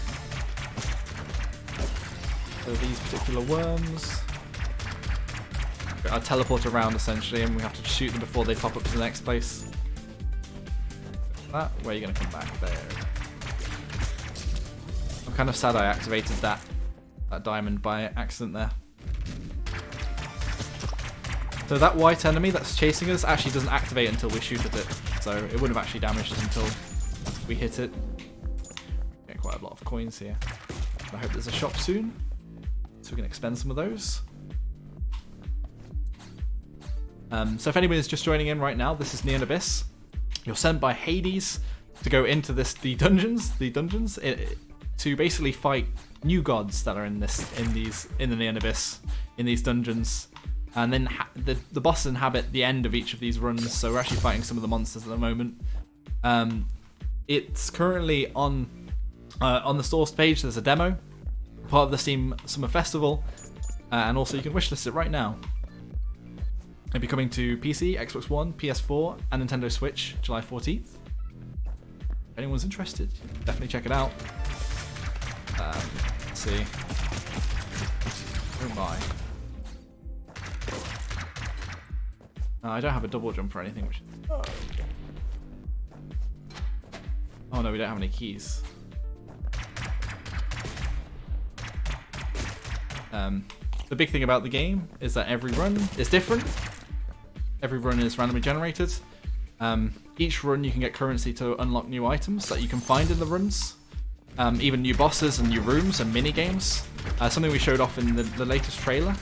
So these particular worms are teleport around essentially, and we have to shoot them before they pop up to the next place. That, where are you going to come back? There. I'm kind of sad I activated that diamond by accident there. So that white enemy that's chasing us actually doesn't activate until we shoot at it. So it wouldn't have actually damaged us until we hit it. Getting quite a lot of coins here. I hope there's a shop soon, so we can expend some of those. So if anyone is just joining in right now, this is Neon Abyss. You're sent by Hades to go into the dungeons to basically fight new gods that are in the Neon Abyss, in these dungeons. And then the bosses inhabit the end of each of these runs, so we're actually fighting some of the monsters at the moment. It's currently on the source page. There's a demo, part of the Steam Summer Festival, and also you can wishlist it right now. It'll be coming to PC, Xbox One, PS4, and Nintendo Switch, July 14th. If anyone's interested, definitely check it out. Let's see. Oh my. I don't have a double jump or anything, which is... Oh no, we don't have any keys. The big thing about the game is that every run is different. Every run is randomly generated. Each run you can get currency to unlock new items that you can find in the runs. Even new bosses and new rooms and mini games. Something we showed off in the latest trailer.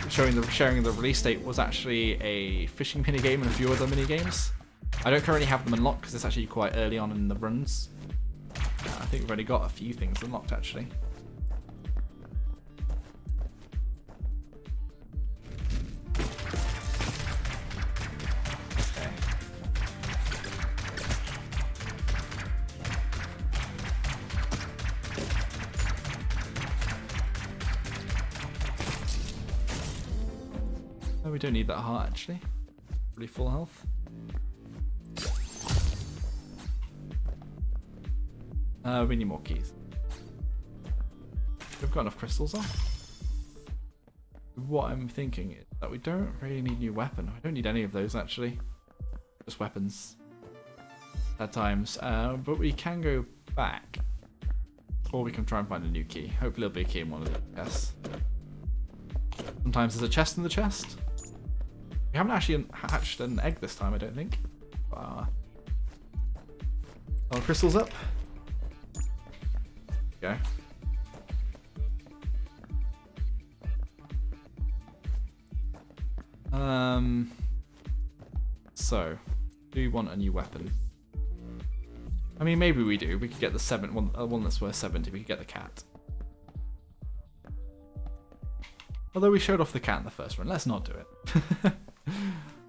Sharing the release date was actually a fishing minigame and a few other minigames. I don't currently have them unlocked because it's actually quite early on in the runs. I think we've only got a few things unlocked actually. Okay. Oh, we don't need that heart actually. Pretty full health. We need more keys. We've got enough crystals on. What I'm thinking is that we don't really need a new weapon. I don't need any of those actually. just weapons at times. But we can go back. Or we can try and find a new key. Hopefully there'll be a key in one of the chests. Sometimes there's a chest in the chest. We haven't actually hatched an egg this time, I don't think. Our crystals up. Okay. So, do we want a new weapon? I mean, maybe we do. We could get the one that's worth 70. We could get the cat. Although we showed off the cat in the first run. Let's not do it.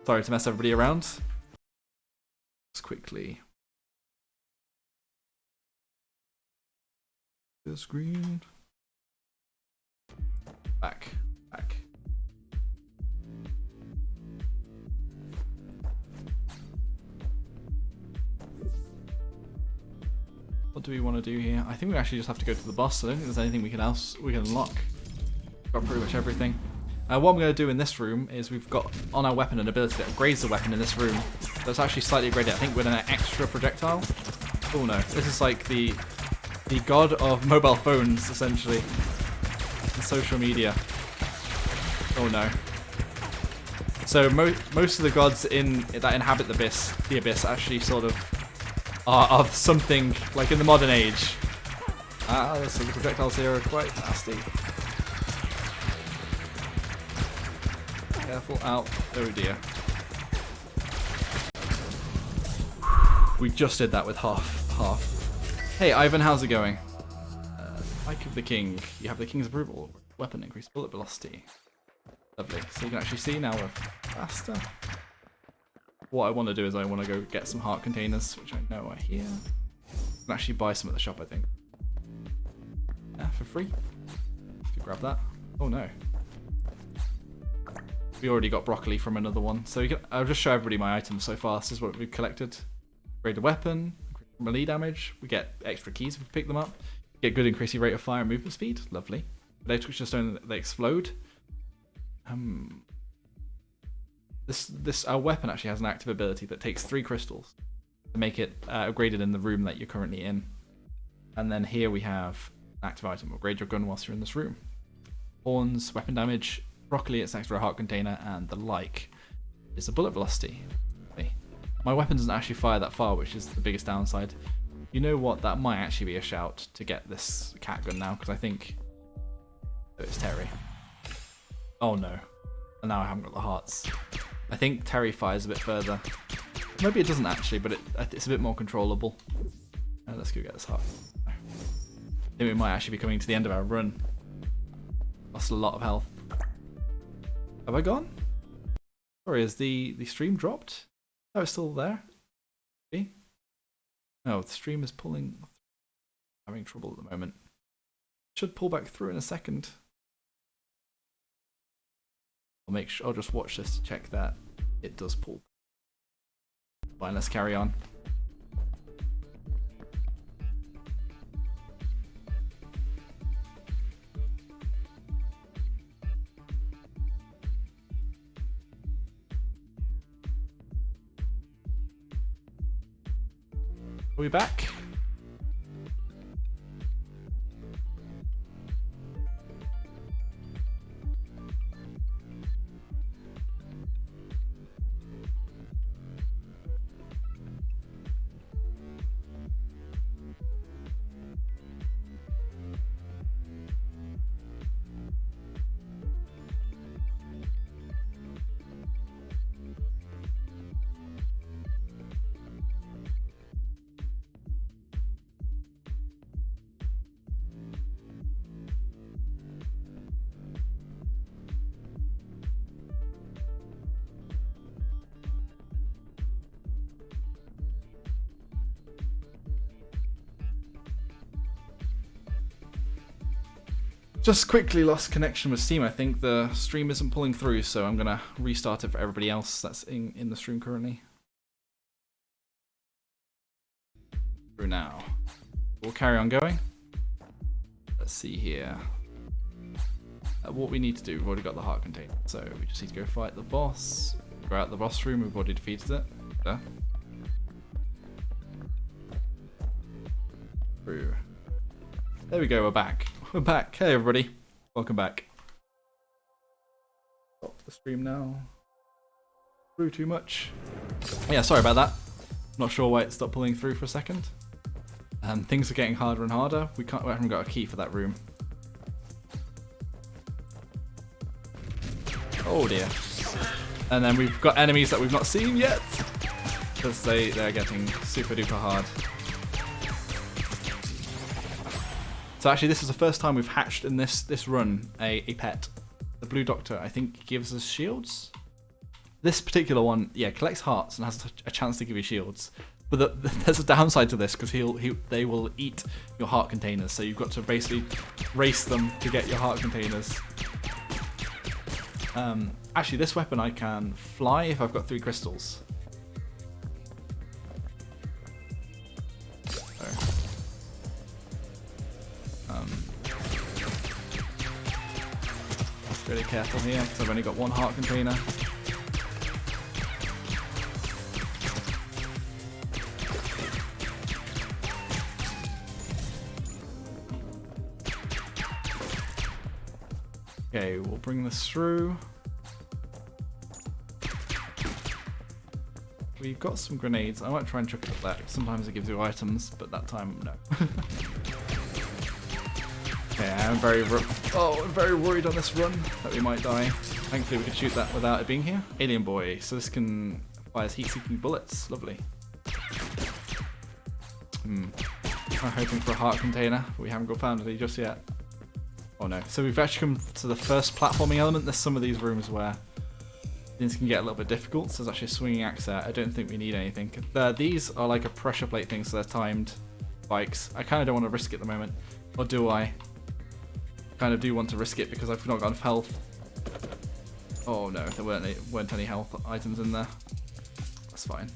Sorry to mess everybody around. Just quickly. The screen. Back. What do we want to do here? I think we actually just have to go to the boss. I don't think there's anything we can unlock. Got pretty much everything. What I'm going to do in this room is we've got on our weapon an ability that upgrades the weapon in this room. That's actually slightly upgraded, I think, with an extra projectile. Oh no, this is like the god of mobile phones, essentially. And social media. Oh no. So most of the gods that inhabit the abyss actually sort of are of something like in the modern age. So the projectiles here are quite nasty. Careful, out. Oh dear. We just did that with half. Hey Ivan, how's it going? Like of the king. You have the king's approval. Weapon increase bullet velocity. Lovely. So you can actually see now we're faster. What I want to do is I want to go get some heart containers, which I know are here. I can actually buy some at the shop, I think. Yeah, for free. Could grab that. Oh no. We already got broccoli from another one. So I'll just show everybody my items so far. This is what we've collected. Upgrade a weapon, melee damage. We get extra keys if we pick them up. Get good increasing rate of fire and movement speed. Lovely. Electric stone, they explode. Our weapon actually has an active ability that takes 3 crystals to make it upgraded in the room that you're currently in. And then here we have an active item. Upgrade your gun whilst you're in this room. Horns, weapon damage, broccoli, it's next to a heart container, and the like is the bullet velocity. My weapon doesn't actually fire that far, which is the biggest downside. You know what? That might actually be a shout to get this cat gun now, because I think it's Terry. Oh no. And now I haven't got the hearts. I think Terry fires a bit further. Maybe it doesn't actually, but it's a bit more controllable. Let's go get this heart. I think we might actually be coming to the end of our run. Lost a lot of health. Have I gone? Sorry, has the stream dropped? Oh, it's still there. See? No, the stream is having trouble at the moment. Should pull back through in a second. I'll just watch this to check that it does pull. Fine, let's carry on. Are we back? Just quickly lost connection with Steam. I think the stream isn't pulling through, so I'm gonna restart it for everybody else that's in the stream currently. Through now. We'll carry on going. Let's see here. What we need to do, we've already got the heart container, so we just need to go fight the boss. Go out the boss room, we've already defeated it. There. Through. There we go, we're back. We're back. Hey everybody. Welcome back. Stop the stream now. Through too much. Yeah, sorry about that. Not sure why it stopped pulling through for a second. Things are getting harder and harder. We haven't got a key for that room. Oh dear. And then we've got enemies that we've not seen yet. Because they're getting super duper hard. So actually this is the first time we've hatched in this run a pet. The Blue Doctor, I think, gives us shields. This particular one, yeah, collects hearts and has a chance to give you shields. But there's a downside to this because they will eat your heart containers. So you've got to basically race them to get your heart containers. Actually, this weapon I can fly if I've got 3 crystals. So, really careful here because I've only got 1 heart container. Okay, we'll bring this through. We've got some grenades. I might try and chuck it up there. Sometimes it gives you items, but that time, no. Okay, I'm very worried on this run that we might die. Thankfully we can shoot that without it being here. Alien boy, so this can fires heat-seeking bullets. Lovely. I'm hoping for a heart container, but we haven't got found any just yet. Oh no. So we've actually come to the first platforming element. There's some of these rooms where things can get a little bit difficult. So there's actually a swinging axe there. I don't think we need anything. These are like a pressure plate thing, so they're timed spikes. I kind of don't want to risk it at the moment. Or do I? Kind of do want to risk it because I've not got enough health. Oh no, there weren't any health items in there. That's fine.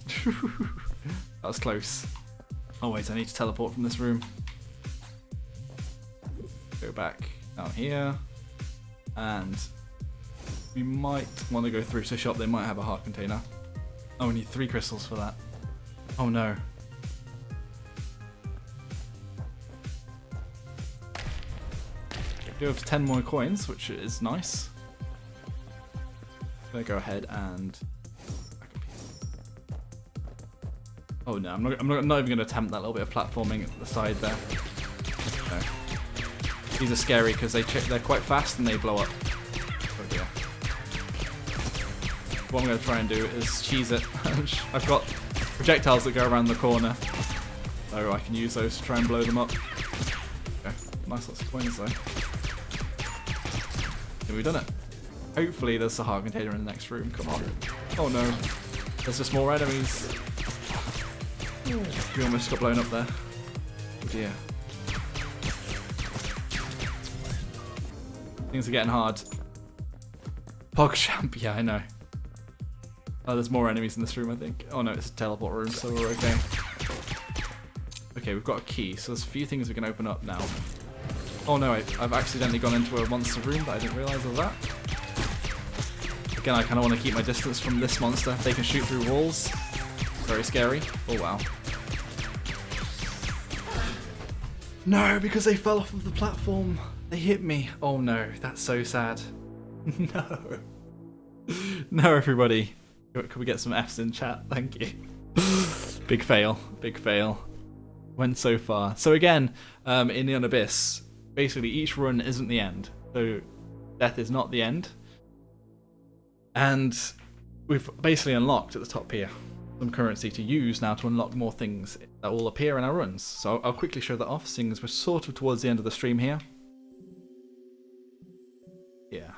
That was close. Oh wait, I need to teleport from this room. Go back down here. And we might want to go through to shop. They might have a heart container. Oh, we need 3 crystals for that. Oh no. We do have 10 more coins, which is nice. I'm gonna go ahead and. Oh no, I'm not even gonna attempt that little bit of platforming at the side there. No. These are scary because they're quite fast and they blow up. Oh dear. What I'm going to try and do is cheese it. I've got projectiles that go around the corner, so I can use those to try and blow them up. Okay, nice lots of coins though. Okay, we've done it. Hopefully there's a heart container in the next room. Come on. Oh no. There's just more enemies. We almost got blown up there. Oh dear. Things are getting hard. PogChamp, yeah, I know. Oh, there's more enemies in this room, I think. Oh no, it's a teleport room, so we're okay. Okay, we've got a key, so there's a few things we can open up now. Oh no, I've accidentally gone into a monster room, but I didn't realise of that. Again, I kind of want to keep my distance from this monster. They can shoot through walls. Very scary. Oh wow. No, because they fell off of the platform. They hit me. Oh no, that's so sad. No. No, everybody. Could we get some Fs in chat? Thank you. Big fail. Big fail. Went so far. So again, in the Abyss, basically each run isn't the end. So death is not the end. And we've basically unlocked at the top here some currency to use now to unlock more things that will appear in our runs. So I'll quickly show that off, seeing as we're sort of towards the end of the stream here. Yeah.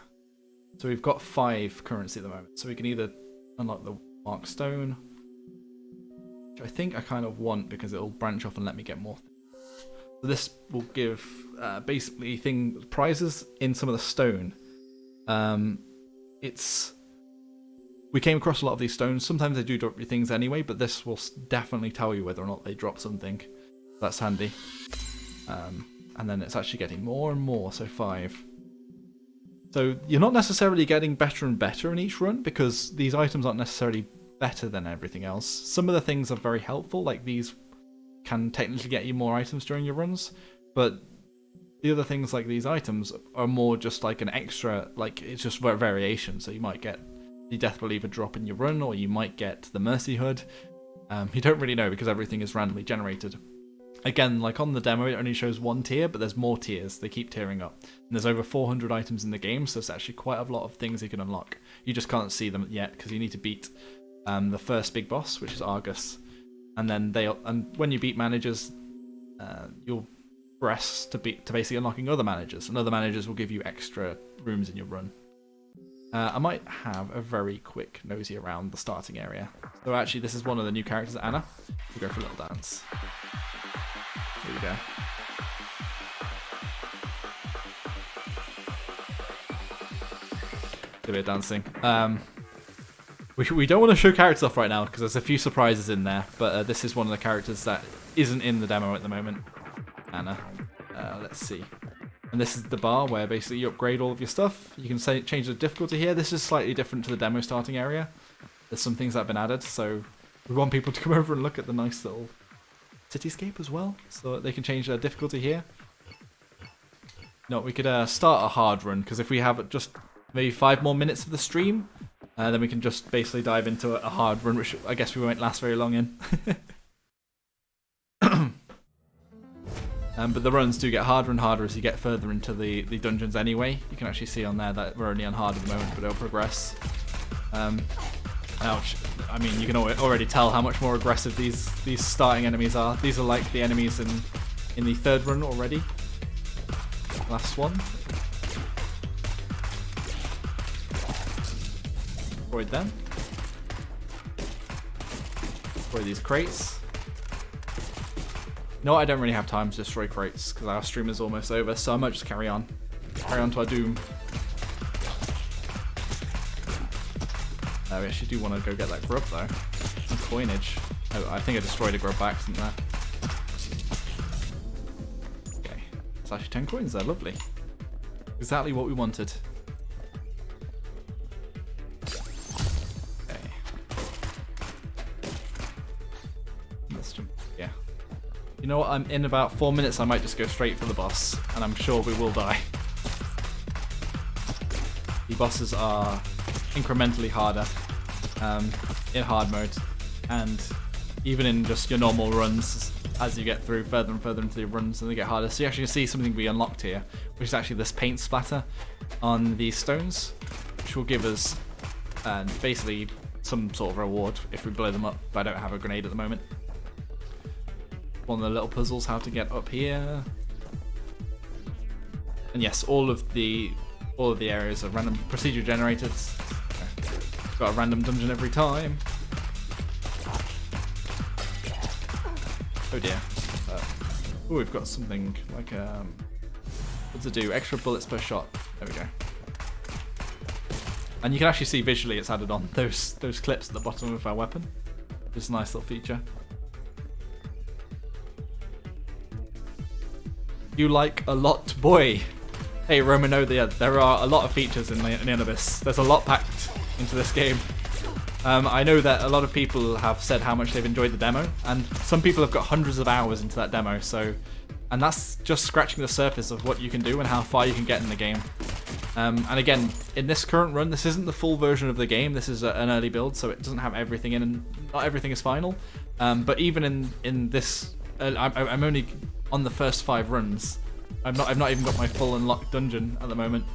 So we've got 5 currency at the moment. So we can either unlock the Mark Stone, which I think I kind of want because it'll branch off and let me get more. So this will give basically prizes in some of the stone. We came across a lot of these stones. Sometimes they do drop you things anyway, but this will definitely tell you whether or not they drop something. That's handy. And then it's actually getting more and more, so 5. So you're not necessarily getting better and better in each run because these items aren't necessarily better than everything else. Some of the things are very helpful, like these can technically get you more items during your runs, but the other things like these items are more just like an extra, like it's just variation. So you might get the Death Believer drop in your run, or you might get the Mercy Hood. You don't really know because everything is randomly generated. Again, like on the demo, it only shows one tier, but there's more tiers. They keep tiering up. And there's over 400 items in the game, so it's actually quite a lot of things you can unlock. You just can't see them yet because you need to beat the first big boss, which is Argus. And then when you beat managers, you'll progress to basically unlocking other managers, and other managers will give you extra rooms in your run. I might have a very quick nosy around the starting area. So actually, this is one of the new characters, Anna. We'll go for a little dance. Here we go. A bit of dancing. We don't want to show characters off right now because there's a few surprises in there, but this is one of the characters that isn't in the demo at the moment. Anna. Let's see. And this is the bar where basically you upgrade all of your stuff. You can change the difficulty here. This is slightly different to the demo starting area. There's some things that have been added, so we want people to come over and look at the nice little cityscape as well, so that they can change their difficulty here. No, we could start a hard run, because if we have just maybe 5 more minutes of the stream, then we can just basically dive into a hard run, which I guess we won't last very long in. But the runs do get harder and harder as you get further into the dungeons anyway. You can actually see on there that we're only on hard at the moment, but it'll progress. Ouch. I mean, you can already tell how much more aggressive these starting enemies are. These are like the enemies in the 3rd run already. Last one. Avoid them. Destroy these crates. No, I don't really have time to destroy crates because our stream is almost over, so I might just carry on. Carry on to our doom. We actually do want to go get that grub though. Some coinage. Oh, I think I destroyed a grub by accident there. Okay. It's actually 10 coins there, lovely. Exactly what we wanted. Okay. Let's jump. Yeah. You know what, in about 4 minutes I might just go straight for the boss, and I'm sure we will die. The bosses are incrementally harder in hard mode, and even in just your normal runs, as you get through further and further into your runs, and they get harder. So you actually see something we unlocked here, which is actually this paint splatter on these stones, which will give us basically some sort of reward if we blow them up, but I don't have a grenade at the moment. One of the little puzzles, how to get up here. And yes, all of the areas are random procedure generated. Got a random dungeon every time. Oh dear. Oh, we've got something like what to do? Extra bullets per shot. There we go. And you can actually see visually it's added on those clips at the bottom of our weapon. Just a nice little feature. You like a lot, boy. Hey Romano, there are a lot of features in Abyss. There's a lot packed into this game. I know that a lot of people have said how much they've enjoyed the demo, and some people have got hundreds of hours into that demo, and that's just scratching the surface of what you can do and how far you can get in the game. And again, in this current run, this isn't the full version of the game. This is an early build, so it doesn't have everything in, and not everything is final. But even in this, I'm only on the first 5 runs. I've not even got my full unlocked dungeon at the moment.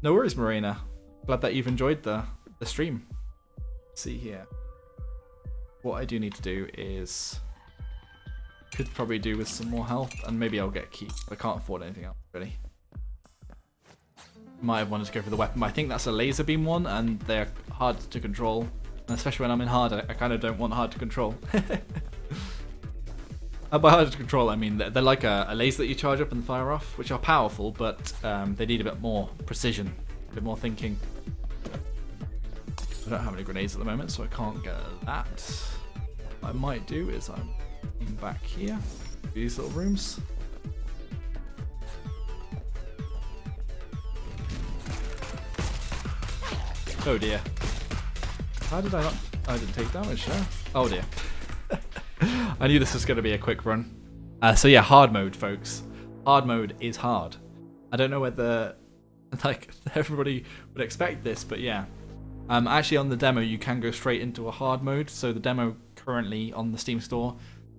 No worries, Marina. Glad that you've enjoyed the stream. Let's see here. What I do need to do is could probably do with some more health, and maybe I'll get a key. I can't afford anything else really. Might have wanted to go for the weapon, but I think that's a laser beam one, and they're hard to control. And especially when I'm in hard, I kind of don't want hard to control. By hard to control, I mean they're like a laser that you charge up and fire off, which are powerful, but they need a bit more precision, a bit more thinking. I don't have any grenades at the moment, so I can't get that. What I might do is I'm back here, these little rooms. Oh dear. How did I not? I didn't take damage, no? Oh dear. I knew this was going to be a quick run. So yeah, hard mode, folks. Hard mode is hard. I don't know whether like everybody would expect this, but yeah. Actually on the demo you can go straight into a hard mode. So the demo currently on the Steam store,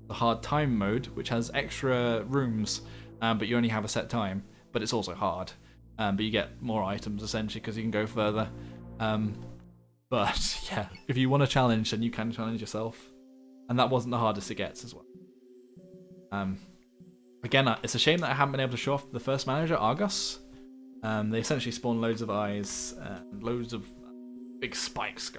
the hard time mode, which has extra rooms, but you only have a set time. But it's also hard. But you get more items essentially because you can go further. But yeah, if you want a challenge, then you can challenge yourself. And that wasn't the hardest it gets as well. Again, it's a shame that I haven't been able to show off the first manager, Argos. They essentially spawn loads of eyes, and loads of big spikes.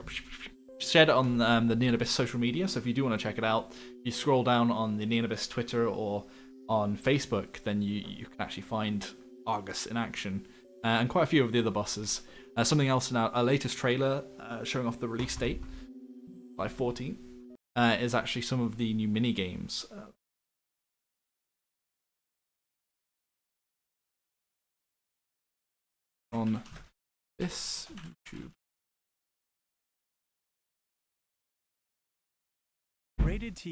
Shared it on the Neon Abyss social media, so if you do want to check it out, if you scroll down on the Neon Abyss Twitter or on Facebook, then you can actually find Argus in action, and quite a few of the other bosses. Something else in our latest trailer showing off the release date, July 14th, is actually some of the new mini games. On this YouTube. Rated T.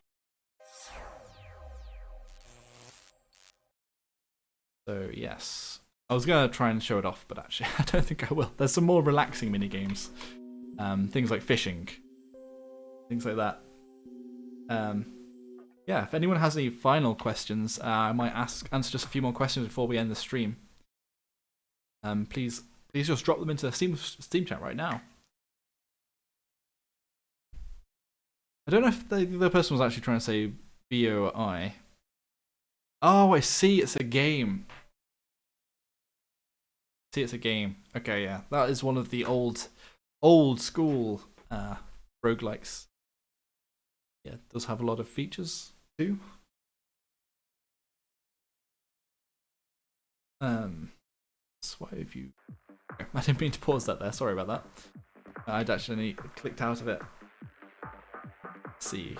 So yes, I was gonna try and show it off, but actually I don't think I will. There's some more relaxing mini games, things like fishing, things like that. Yeah, if anyone has any final questions, I might answer just a few more questions before we end the stream. Please just drop them into Steam chat right now. I don't know if the other person was actually trying to say BOI. Oh, I see. It's a game. See, it's a game. Okay, yeah, that is one of the old school roguelikes. Yeah, it does have a lot of features too. So why have you? I didn't mean to pause that there. Sorry about that. I'd actually clicked out of it. Let's see.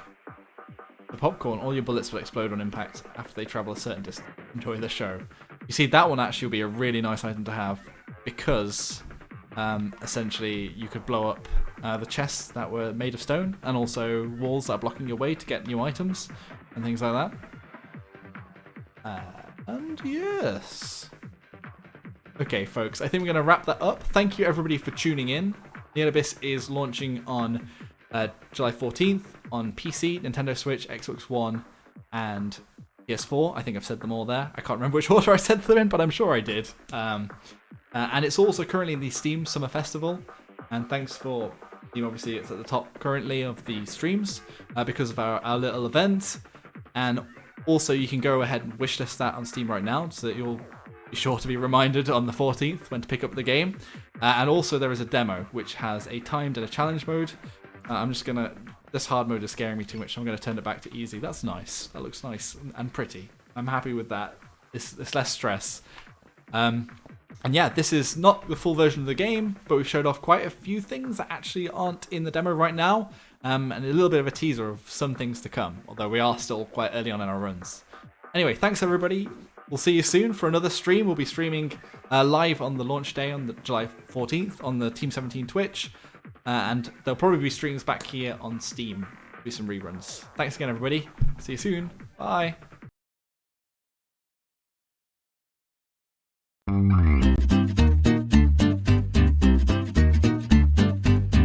The popcorn, all your bullets will explode on impact after they travel a certain distance. Enjoy the show. You see, that one actually will be a really nice item to have because essentially you could blow up the chests that were made of stone and also walls that are blocking your way to get new items and things like that. And yes. Okay, folks, I think we're going to wrap that up. Thank you, everybody, for tuning in. Neon Abyss is launching on July 14th on PC, Nintendo Switch, Xbox One, and PS4. I think I've said them all there. I can't remember which order I said them in, but I'm sure I did. And it's also currently in the Steam Summer Festival. And thanks for, obviously, it's at the top currently of the streams because of our little event. And also, you can go ahead and wishlist that on Steam right now so that you'll be sure to be reminded on the 14th when to pick up the game. And also there is a demo which has a timed and a challenge mode. This hard mode is scaring me too much, so I'm going to turn it back to easy. That's nice. That looks nice and pretty. I'm happy with that. It's less stress. And yeah, this is not the full version of the game, but we've showed off quite a few things that actually aren't in the demo right now. And a little bit of a teaser of some things to come, although we are still quite early on in our runs. Anyway, thanks everybody. We'll see you soon for another stream. We'll be streaming live on the launch day on the July 14th on the Team 17 Twitch. And there'll probably be streams back here on Steam. Do some reruns. Thanks again, everybody. See you soon. Bye.